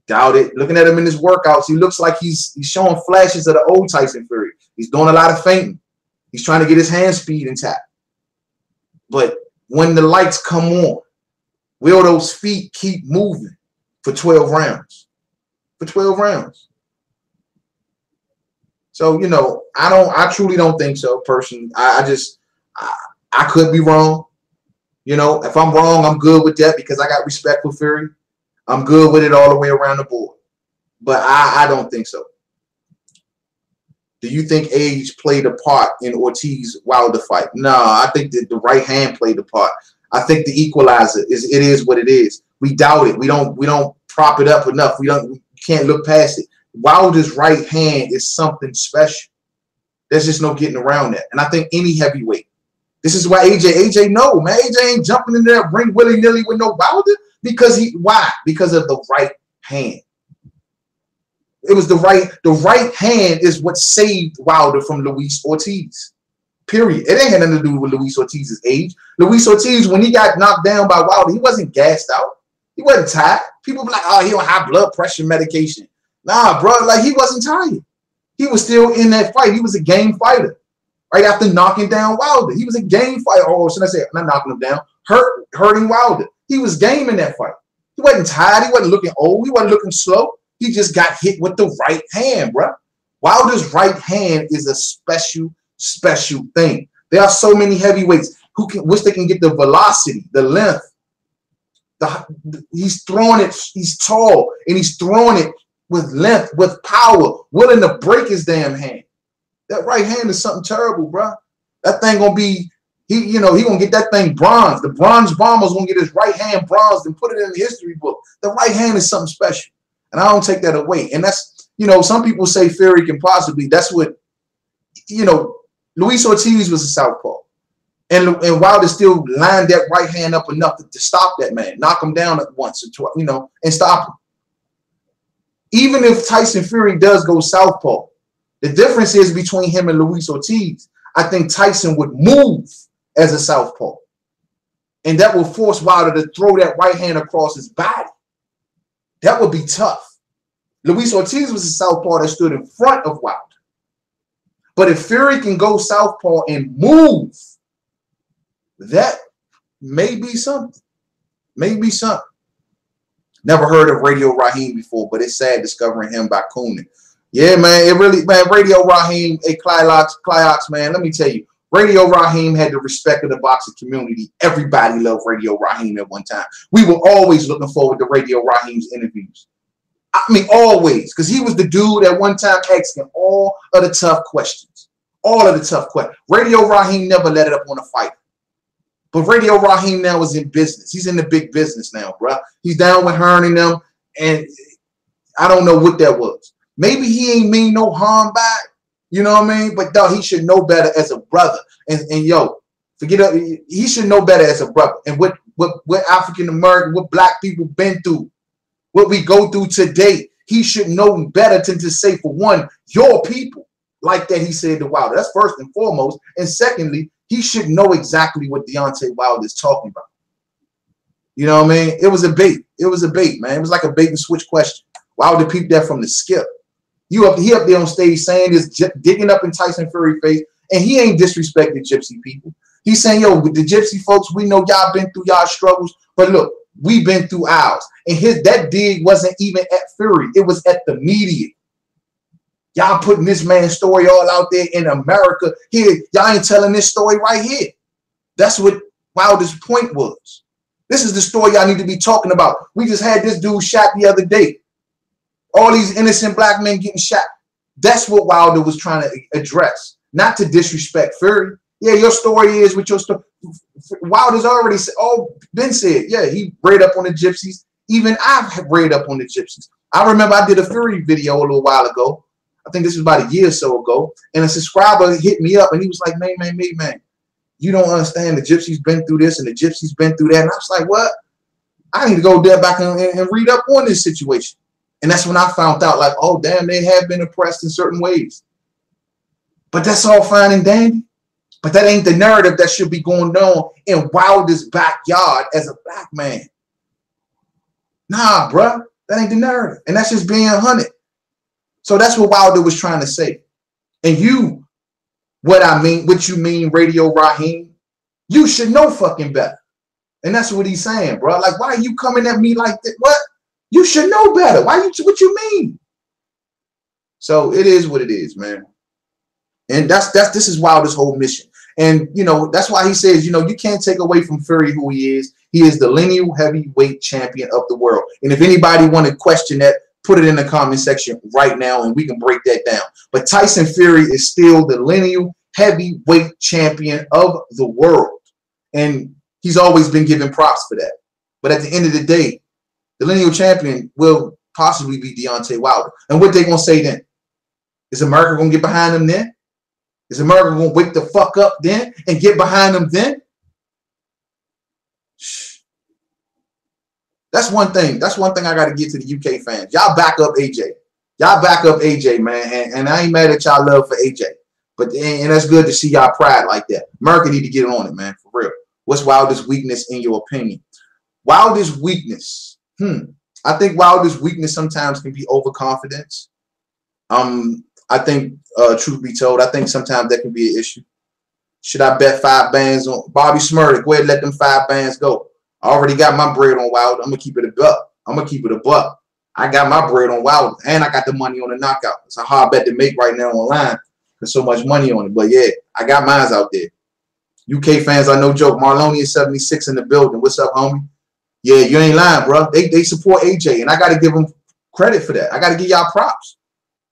Doubt it. Looking at him in his workouts, he looks like he's showing flashes of the old Tyson Fury. He's doing a lot of feinting. He's trying to get his hand speed intact. But when the lights come on, will those feet keep moving for 12 rounds? For 12 rounds. So, you know, I truly don't think so, personally. I could be wrong. You know, if I'm wrong, I'm good with that because I got respect for Fury. I'm good with it all the way around the board. But I don't think so. Do you think age played a part in Ortiz-Wilder fight? No, I think that the right hand played a part. I think the equalizer is what it is. We doubt it. We don't prop it up enough. We can't look past it. Wilder's right hand is something special. There's just no getting around that. And I think any heavyweight. This is why AJ no, man. AJ ain't jumping in there ring willy-nilly with no Wilder. Why? Because of the right hand. It was the right hand is what saved Wilder from Luis Ortiz. Period. It ain't had nothing to do with Luis Ortiz's age. Luis Ortiz, when he got knocked down by Wilder, he wasn't gassed out. He wasn't tired. People be like, oh, he on high blood pressure medication. Nah, bro, like he wasn't tired. He was still in that fight. He was a game fighter. Right after knocking down Wilder. He was a game fighter. Or should I say, not knocking him down, hurting Wilder. He was game in that fight. He wasn't tired. He wasn't looking old. He wasn't looking slow. He just got hit with the right hand, bro. Wilder's right hand is a special thing. There are so many heavyweights who wish they can get the velocity, the length. He's throwing it. He's tall, and he's throwing it with length, with power, willing to break his damn hand. That right hand is something terrible, bro. That thing gonna be, he gonna get that thing bronze. The bronze bomber's gonna get his right hand bronzed and put it in the history book. The right hand is something special, and I don't take that away. And that's, some people say Fury can possibly. That's what, Luis Ortiz was a southpaw, and Wilder still lined that right hand up enough to stop that man, knock him down at once or twice, and stop him. Even if Tyson Fury does go southpaw, the difference is between him and Luis Ortiz. I think Tyson would move as a southpaw, and that will force Wilder to throw that right hand across his body. That would be tough. Luis Ortiz was a southpaw that stood in front of Wilder. But if Fury can go southpaw and move, that may be something. Maybe something. Never heard of Radio Raheem before, but it's sad discovering him by Coonan. Yeah, man, Radio Raheem, hey, Cliox, man, let me tell you, Radio Raheem had the respect of the boxing community. Everybody loved Radio Raheem at one time. We were always looking forward to Radio Raheem's interviews. I mean, always, because he was the dude at one time asking all of the tough questions. All of the tough questions. Radio Raheem never let it up on a fight. But Radio Raheem now is in business. He's in the big business now, bro. He's down with Hearn and them, and I don't know what that was. Maybe he ain't mean no harm back. You know what I mean? But dog, he should know better as a brother. And yo, forget it. He should know better as a brother. And what African American, what black people been through, what we go through today, he should know better than to say, for one, your people like that. He said to Wilder. That's first and foremost. And secondly, he should know exactly what Deontay Wilder is talking about. You know what I mean? It was a bait. It was a bait, man. It was like a bait and switch question. Wilder peeped that from the skip. He up there on stage saying this, digging up in Tyson Fury face, and he ain't disrespecting gypsy people. He's saying, yo, with the gypsy folks, we know y'all been through y'all struggles, but look, we've been through ours. And that dig wasn't even at Fury. It was at the media. Y'all putting this man's story all out there in America. Here, y'all ain't telling this story right here. That's what Wilder's point was. This is the story y'all need to be talking about. We just had this dude shot the other day. All these innocent black men getting shot. That's what Wilder was trying to address. Not to disrespect Fury. Yeah, your story is with your story. Wilder's already been said, yeah, he read up on the gypsies. Even I've read up on the gypsies. I remember I did a Fury video a little while ago. I think this was about a year or so ago. And a subscriber hit me up and he was like, man, you don't understand. The gypsies been through this and the gypsies been through that. And I was like, what? I need to go back and read up on this situation. And that's when I found out, like, oh, damn, they have been oppressed in certain ways. But that's all fine and dandy. But that ain't the narrative that should be going on in Wilder's backyard as a black man. Nah, bruh, that ain't the narrative. And that's just being hunted. So that's what Wilder was trying to say. And you, what you mean, Radio Raheem, you should know fucking better. And that's what he's saying, bro. Like, why are you coming at me like that? What? You should know better. What you mean? So it is what it is, man. And this is Wilder's whole mission. And, you know, that's why he says, you know, you can't take away from Fury who he is. He is the lineal heavyweight champion of the world. And if anybody want to question that, put it in the comment section right now and we can break that down. But Tyson Fury is still the lineal heavyweight champion of the world. And he's always been given props for that. But at the end of the day, the lineal champion will possibly be Deontay Wilder. And what they going to say then? Is America going to get behind him then? Is America going to wake the fuck up then and get behind him then? That's one thing. That's one thing I got to get to the UK fans. Y'all back up AJ. Y'all back up AJ, man. And I ain't mad at y'all love for AJ. But and that's good to see y'all pride like that. America need to get on it, man, for real. What's Wilder's weakness in your opinion? Wilder's weakness. I think Wilder's weakness sometimes can be overconfidence. I think, truth be told, I think sometimes that can be an issue. Should I bet 5 bands on Bobby Smurda? Go ahead and let them 5 bands go. I already got my bread on Wilder. I'm going to keep it a buck. I'm going to keep it a buck. I got my bread on Wilder, and I got the money on the knockout. It's a hard bet to make right now online. There's so much money on it. But, yeah, I got mines out there. UK fans are no joke. Marloni is 76 in the building. What's up, homie? Yeah, you ain't lying, bro. They support AJ, and I got to give them credit for that. I got to give y'all props.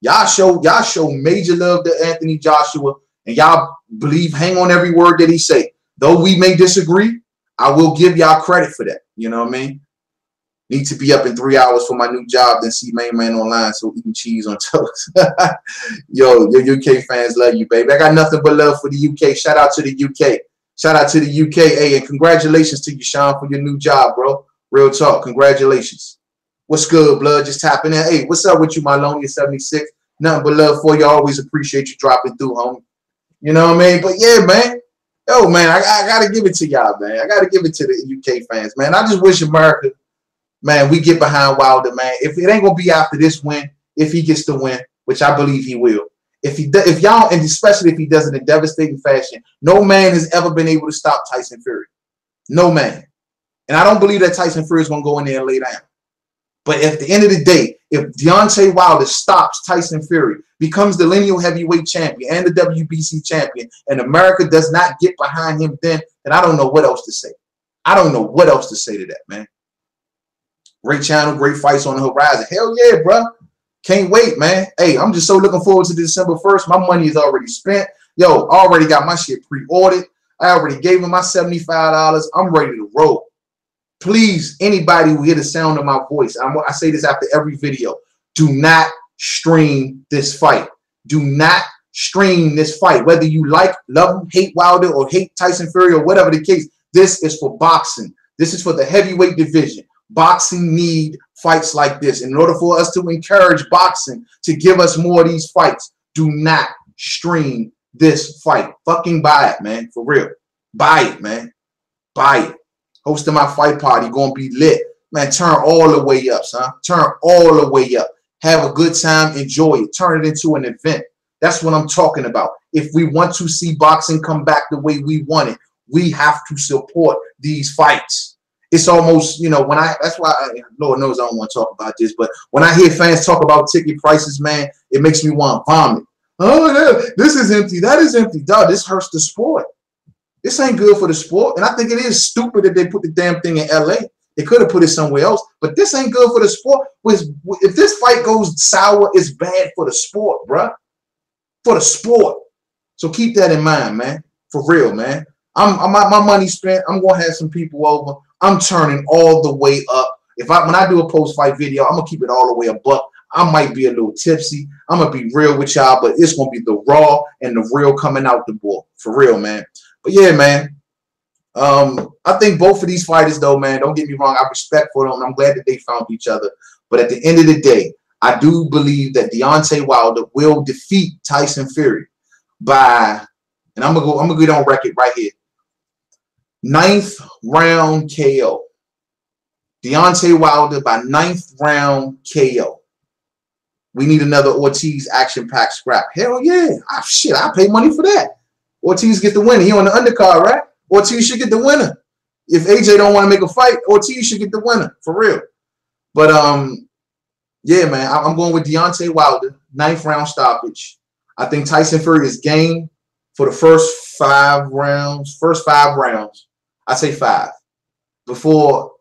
Y'all show major love to Anthony Joshua, and y'all believe, hang on every word that he say. Though we may disagree, I will give y'all credit for that. You know what I mean? Need to be up in 3 hours for my new job, then see Main Man online, so eating cheese on toast. Yo, your UK fans love you, baby. I got nothing but love for the UK. Shout out to the UK. Shout out to the UK. Hey, and congratulations to you, Sean, for your new job, bro. Real talk. Congratulations. What's good, blood? Just tapping in. Hey, what's up with you, my Lonely 76? Nothing but love for you. Always appreciate you dropping through, homie. You know what I mean? But yeah, man. Yo, man, I got to give it to y'all, man. I got to give it to the UK fans, man. I just wish America, man, we get behind Wilder, man. If it ain't going to be after this win, if he gets the win, which I believe he will. If y'all, and especially if he does it in devastating fashion, no man has ever been able to stop Tyson Fury. No man. And I don't believe that Tyson Fury is going to go in there and lay down. But at the end of the day, if Deontay Wilder stops Tyson Fury, becomes the lineal heavyweight champion and the WBC champion, and America does not get behind him then I don't know what else to say. I don't know what else to say to that, man. Great channel, great fights on the horizon. Hell yeah, bro. Can't wait, man. Hey, I'm just so looking forward to December 1st. My money is already spent. Yo, already got my shit pre-ordered. I already gave him my $75. I'm ready to roll. Please, anybody who hear the sound of my voice, I say this after every video, do not stream this fight. Do not stream this fight. Whether you like, love, hate Wilder, or hate Tyson Fury, or whatever the case, this is for boxing. This is for the heavyweight division. Boxing need fights like this. In order for us to encourage boxing to give us more of these fights, do not stream this fight. Fucking buy it, man. For real. Buy it, man. Buy it. Hosting my fight party. Gonna be lit. Man, turn all the way up, son. Turn all the way up. Have a good time. Enjoy it. Turn it into an event. That's what I'm talking about. If we want to see boxing come back the way we want it, we have to support these fights. It's almost, you know, when that's why, Lord knows I don't want to talk about this, but when I hear fans talk about ticket prices, man, it makes me want to vomit. Oh, yeah, this is empty. That is empty. Dog, this hurts the sport. This ain't good for the sport. And I think it is stupid that they put the damn thing in LA. They could have put it somewhere else, but this ain't good for the sport. If this fight goes sour, it's bad for the sport, bruh. For the sport. So keep that in mind, man. For real, man. My money spent. I'm gonna have some people over. I'm turning all the way up. When I do a post-fight video, I'm gonna keep it all the way a buck. I might be a little tipsy. I'm gonna be real with y'all, but it's gonna be the raw and the real coming out the ball. For real, man. But yeah, man. I think both of these fighters, though, man, don't get me wrong, I respect for them. I'm glad that they found each other. But at the end of the day, I do believe that Deontay Wilder will defeat Tyson Fury by, and I'm gonna get on record right here, 9th round KO. Deontay Wilder by 9th round KO. We need another Ortiz action-packed scrap. Hell yeah. Shit, I'll pay money for that. Ortiz get the winner. He on the undercard, right? Ortiz should get the winner. If AJ don't want to make a fight, Ortiz should get the winner. For real. But, yeah, man, I'm going with Deontay Wilder, 9th round stoppage. I think Tyson Fury is game for the first 5 rounds. First 5 rounds. I say 5. Before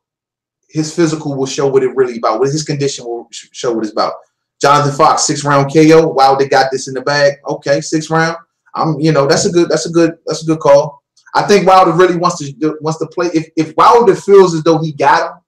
his physical will show what it really about. What his condition will show what it's about. Jonathan Fox, 6th round KO. Wilder got this in the bag. Okay, 6th round. That's a good call. I think Wilder really wants to play. If Wilder feels as though he got him,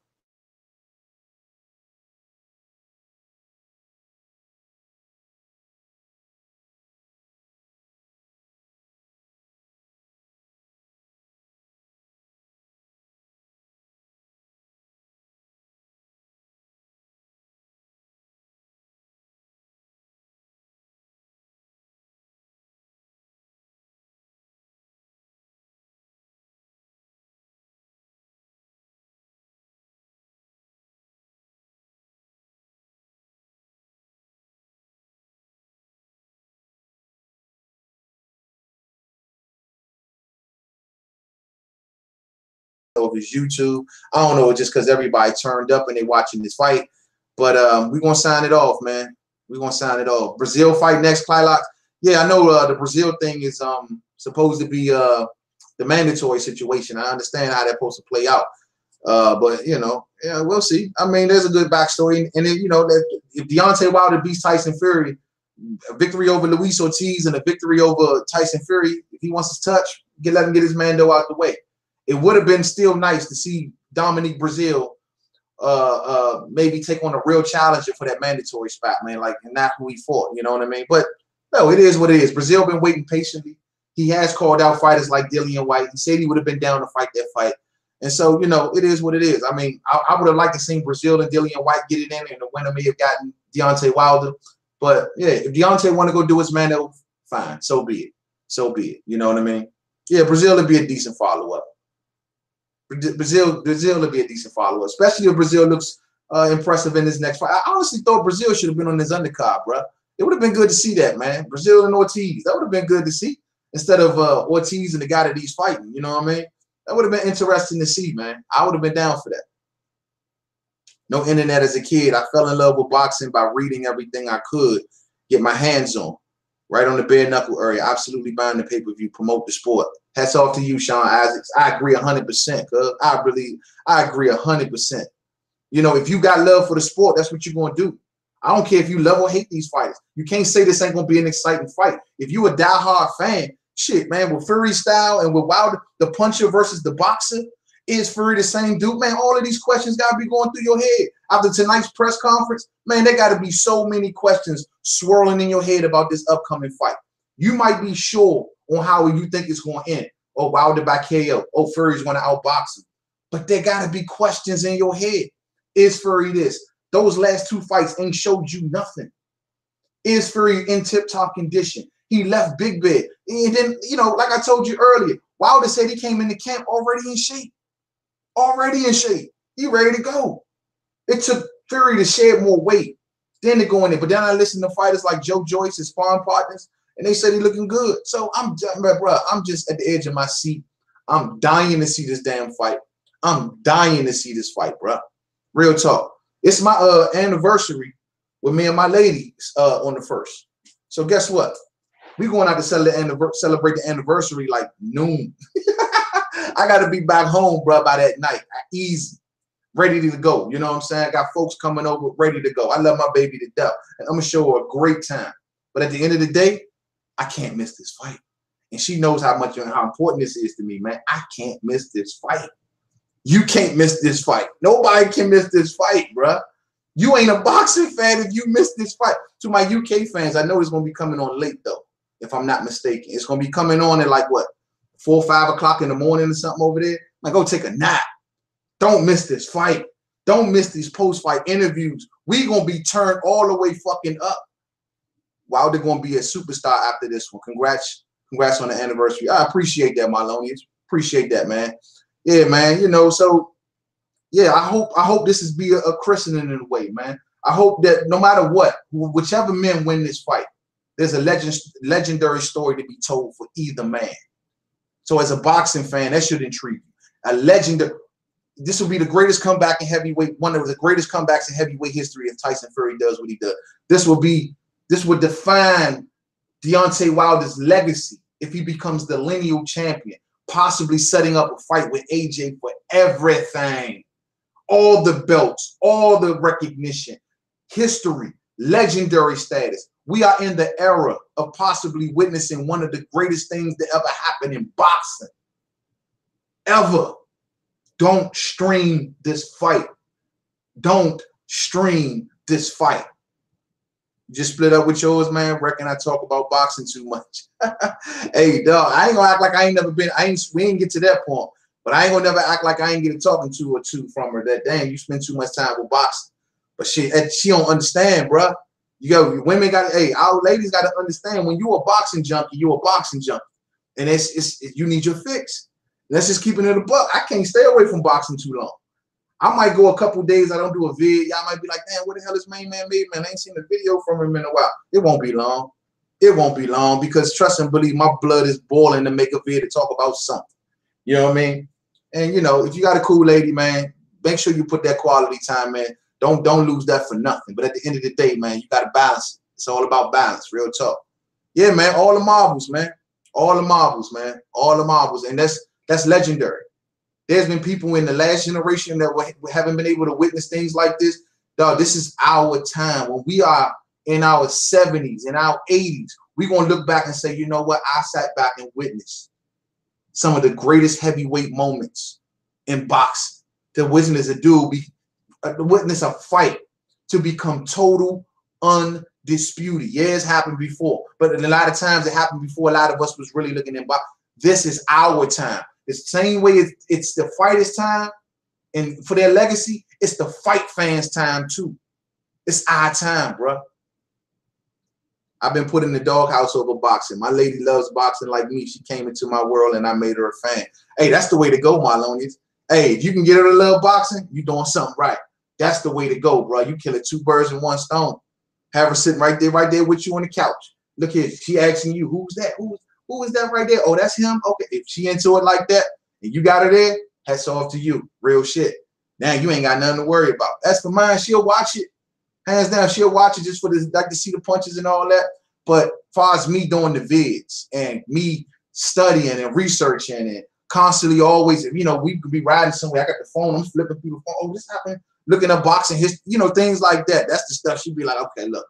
of his YouTube. I don't know, just because everybody turned up and they watching this fight. But we're going to sign it off, man. We're going to sign it off. Brazil fight next, Clilox. Yeah, I know the Brazil thing is supposed to be the mandatory situation. I understand how that's supposed to play out. But, yeah, we'll see. I mean, there's a good backstory. And then, that if Deontay Wilder beats Tyson Fury, a victory over Luis Ortiz and a victory over Tyson Fury, if he wants to touch, let him get his Mando out the way. It would have been still nice to see Dominic Brazil maybe take on a real challenger for that mandatory spot, man, and not who he fought, you know what I mean? But no, it is what it is. Brazil been waiting patiently. He has called out fighters like Dillian White. He said he would have been down to fight that fight. And so, it is what it is. I mean, I would have liked to see Brazil and Dillian White get it in, and the winner may have gotten Deontay Wilder. But, yeah, if Deontay want to go do his Mando, fine. So be it. So be it. You know what I mean? Yeah, Brazil would be a decent follow-up. Brazil would be a decent follow-up, especially if Brazil looks impressive in this next fight. I honestly thought Brazil should have been on this undercard, bro. It would have been good to see that, man. Brazil and Ortiz. That would have been good to see instead of Ortiz and the guy that he's fighting. You know what I mean? That would have been interesting to see, man. I would have been down for that. No internet as a kid. I fell in love with boxing by reading everything I could get my hands on. Right on the bare knuckle area. Absolutely buying the pay-per-view. Promote the sport. Hats off to you, Sean Isaacs. I agree 100%, cuz. I agree 100%. If you got love for the sport, that's what you're going to do. I don't care if you love or hate these fighters. You can't say this ain't going to be an exciting fight. If you a diehard fan, Shit, man, with Fury style and with Wilder, the puncher versus the boxer, is Fury the same dude? Man, all of these questions got to be going through your head. After tonight's press conference, man, there got to be so many questions swirling in your head about this upcoming fight. You might be sure on how you think it's going to end. Oh, Wilder by KO. Oh, Fury's going to outbox him. But there got to be questions in your head. Is Fury this? Those last two fights ain't showed you nothing. Is Fury in tip-top condition? He left Big Bed. And then, you know, like I told you earlier, Wilder said he came into camp already in shape. Already in shape. He ready to go. It took Fury to shed more weight, then to go in there. But then I listened to fighters like Joe Joyce, his sparring partners, and they said he looking good. So I'm just at the edge of my seat. I'm dying to see this damn fight. I'm dying to see this fight, bro. Real talk. It's my anniversary with me and my ladies on the 1st. So guess what? We going out to celebrate the anniversary like noon. I got to be back home, bro, by that night. Easy. Ready to go. You know what I'm saying? I got folks coming over ready to go. I love my baby to death. And I'm going to show her a great time. But at the end of the day, I can't miss this fight. And she knows how much and how important this is to me, man. I can't miss this fight. You can't miss this fight. Nobody can miss this fight, bro. You ain't a boxing fan if you miss this fight. To my UK fans, I know it's going to be coming on late, though, if I'm not mistaken. It's going to be coming on at like, what, 4 or 5 o'clock in the morning or something over there? Like, go take a nap. Don't miss this fight. Don't miss these post-fight interviews. We going to be turned all the way fucking up. Wilder going to be a superstar after this one. Congrats on the anniversary. I appreciate that, Marlonius. Appreciate that, man. Yeah, man. You know, so yeah, I hope this is be a christening in a way, man. I hope that no matter what, whichever men win this fight, there's a legendary story to be told for either man. So as a boxing fan, that should intrigue you. A legendary. This will be the greatest comeback in heavyweight, one of the greatest comebacks in heavyweight history if Tyson Fury does what he does. This would define Deontay Wilder's legacy if he becomes the lineal champion, possibly setting up a fight with AJ for everything. All the belts, all the recognition, history, legendary status. We are in the era of possibly witnessing one of the greatest things that ever happened in boxing. Ever. Don't stream this fight. Don't stream this fight. You just split up with yours, man. Reckon I talk about boxing too much. Hey, dog, I ain't gonna act like I ain't never been. We ain't get to that point. But I ain't gonna never act like I ain't get a talking to or two from her. That damn, you spend too much time with boxing. But she don't understand, bro. Women got. Hey, our ladies got to understand when you a boxing junkie, you a boxing junkie, and it's you need your fix. Let's just keep it in the buck. I can't stay away from boxing too long. I might go a couple days. I don't do a vid. Y'all might be like, damn, what the hell is main man made, man? I ain't seen a video from him in a while. It won't be long. It won't be long because trust and believe, my blood is boiling to make a vid to talk about something. You know what I mean? And you know, if you got a cool lady, man, make sure you put that quality time, man. Don't lose that for nothing. But at the end of the day, man, you got to balance it. It's all about balance. Real talk. Yeah, man. All the marbles, man. All the marbles, man. All the marbles, and that's legendary. There's been people in the last generation that haven't been able to witness things like this. Dog, this is our time. When we are in our 70s, in our 80s, we're going to look back and say, you know what? I sat back and witnessed some of the greatest heavyweight moments in boxing. To witness a dude, witness a fight to become total undisputed. Yeah, it's happened before. But a lot of times it happened before a lot of us was really looking at boxing. This is our time. The same way it's the fighters' time, and for their legacy, it's the fight fans' time too. It's our time, bro. I've been put in the doghouse over boxing. My lady loves boxing like me. She came into my world, and I made her a fan. Hey, that's the way to go, Marlonius. Hey, if you can get her to love boxing, you're doing something right. That's the way to go, bro. You killing 2 birds in 1 stone. Have her sitting right there with you on the couch. Look here, she asking you, who's that? Who is that right there? Oh, that's him? Okay, if she into it like that and you got her there, hats off to you. Real shit. Now you ain't got nothing to worry about. As for mine, she'll watch it. Hands down, she'll watch it just for this, like to see the punches and all that. But as far as me doing the vids and me studying and researching and constantly always, you know, we could be riding somewhere. I got the phone, I'm flipping through the phone. Oh, this happened. Looking up boxing history, you know, things like that. That's the stuff she'd be like, okay, look,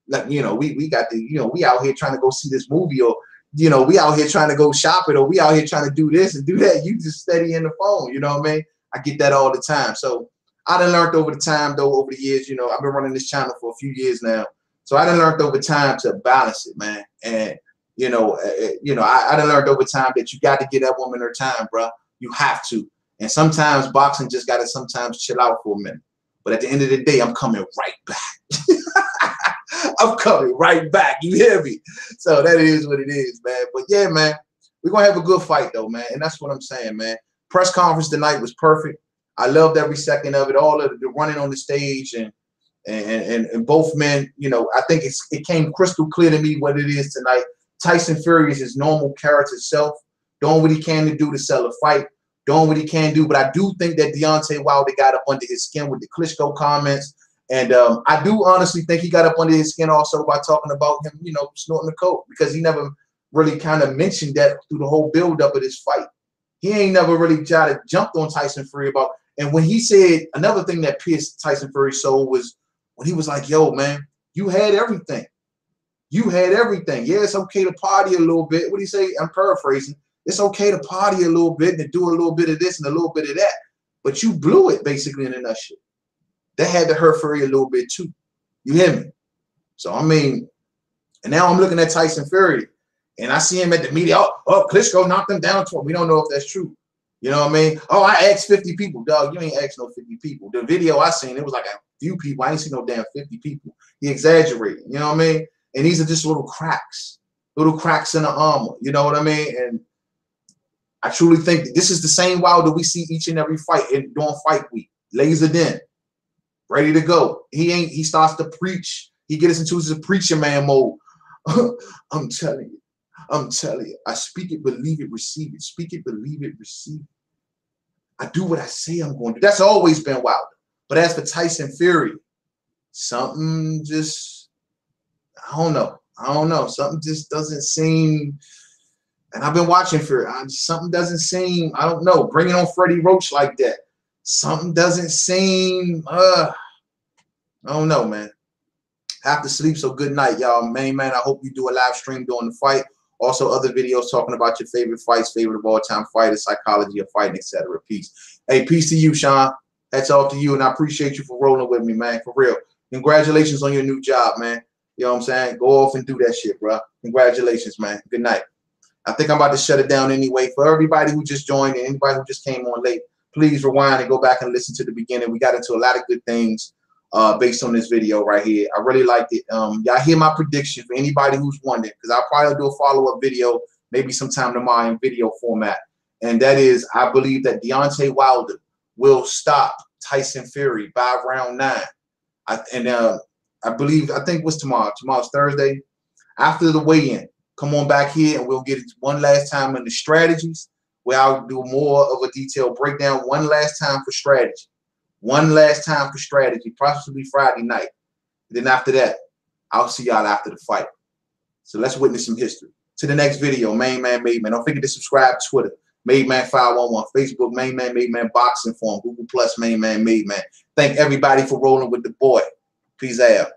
like, you know, we got the, you know, we out here trying to go see this movie, or you know, we out here trying to go shopping, or we out here trying to do this and do that. You just steady in the phone, you know what I mean? I get that all the time. So I done learned over the time, though, over the years, you know, I've been running this channel for a few years now. So I done learned over time to balance it, man. And, you know, I done learned over time that you got to give that woman her time, bro. You have to. And sometimes boxing just got to sometimes chill out for a minute. But at the end of the day, I'm coming right back. I'm coming right back. You hear me? So that is what it is, man. But yeah, man, we're going to have a good fight, though, man. And that's what I'm saying, man. Press conference tonight was perfect. I loved every second of it. All of the running on the stage and both men, you know, I think it came crystal clear to me what it is tonight. Tyson Fury is his normal character self, doing what he can to do to sell a fight, doing what he can do. But I do think that Deontay Wilder got up under his skin with the Klitschko comments. And I do honestly think he got up under his skin also by talking about him, you know, snorting the coke, because he never really kind of mentioned that through the whole build-up of this fight. He ain't never really tried to jump on Tyson Fury about. And when he said, another thing that pierced Tyson Fury's soul was when he was like, yo, man, you had everything. You had everything. Yeah, it's okay to party a little bit. What do you say? I'm paraphrasing. It's okay to party a little bit and do a little bit of this and a little bit of that. But you blew it, basically, in a nutshell. That had to hurt Fury a little bit, too. You hear me? So, I mean, and now I'm looking at Tyson Fury, and I see him at the media. Oh, Klitschko knocked him down. We don't know if that's true. You know what I mean? Oh, I asked 50 people. Dog, you ain't asked no 50 people. The video I seen, it was like a few people. I ain't seen no damn 50 people. He exaggerated. You know what I mean? And these are just little cracks in the armor. You know what I mean? And I truly think that this is the same Wilder we see each and every fight during fight week. Lasered in, ready to go. He starts to preach. He gets into his preacher man mode. I'm telling you. I speak it, believe it, receive it. Speak it, believe it, receive it. I do what I say I'm going to do. That's always been Wilder. But as for Tyson Fury, something just, I don't know. Something just doesn't seem, and I've been watching Fury. Something doesn't seem, I don't know, bringing on Freddie Roach like that. Something doesn't seem, I don't know, man. Have to sleep, so good night, y'all. Man, I hope you do a live stream during the fight. Also, other videos talking about your favorite fights, favorite of all time fighters, psychology of fighting, etc. Peace. Hey, peace to you, Sean. Hats off to you, and I appreciate you for rolling with me, man. For real. Congratulations on your new job, man. You know what I'm saying? Go off and do that shit, bro. Congratulations, man. Good night. I think I'm about to shut it down anyway. For everybody who just joined and anybody who just came on late, please rewind and go back and listen to the beginning. We got into a lot of good things based on this video right here. I really liked it. Y'all hear my prediction for anybody who's wondering, because I'll probably do a follow-up video maybe sometime tomorrow in video format. And that is, I believe that Deontay Wilder will stop Tyson Fury by round 9. I think what's tomorrow? Tomorrow's Thursday. After the weigh-in, come on back here and we'll get it one last time in the strategies, where I'll do more of a detailed breakdown one last time for strategy. One last time for strategy, possibly Friday night. Then after that, I'll see y'all after the fight. So let's witness some history. To the next video, Main Man, Made Man. Don't forget to subscribe to Twitter, Made Man 511, Facebook, Main Man, Made Man Boxing Forum, Google Plus, Main Man, Made Man. Thank everybody for rolling with the boy. Peace out.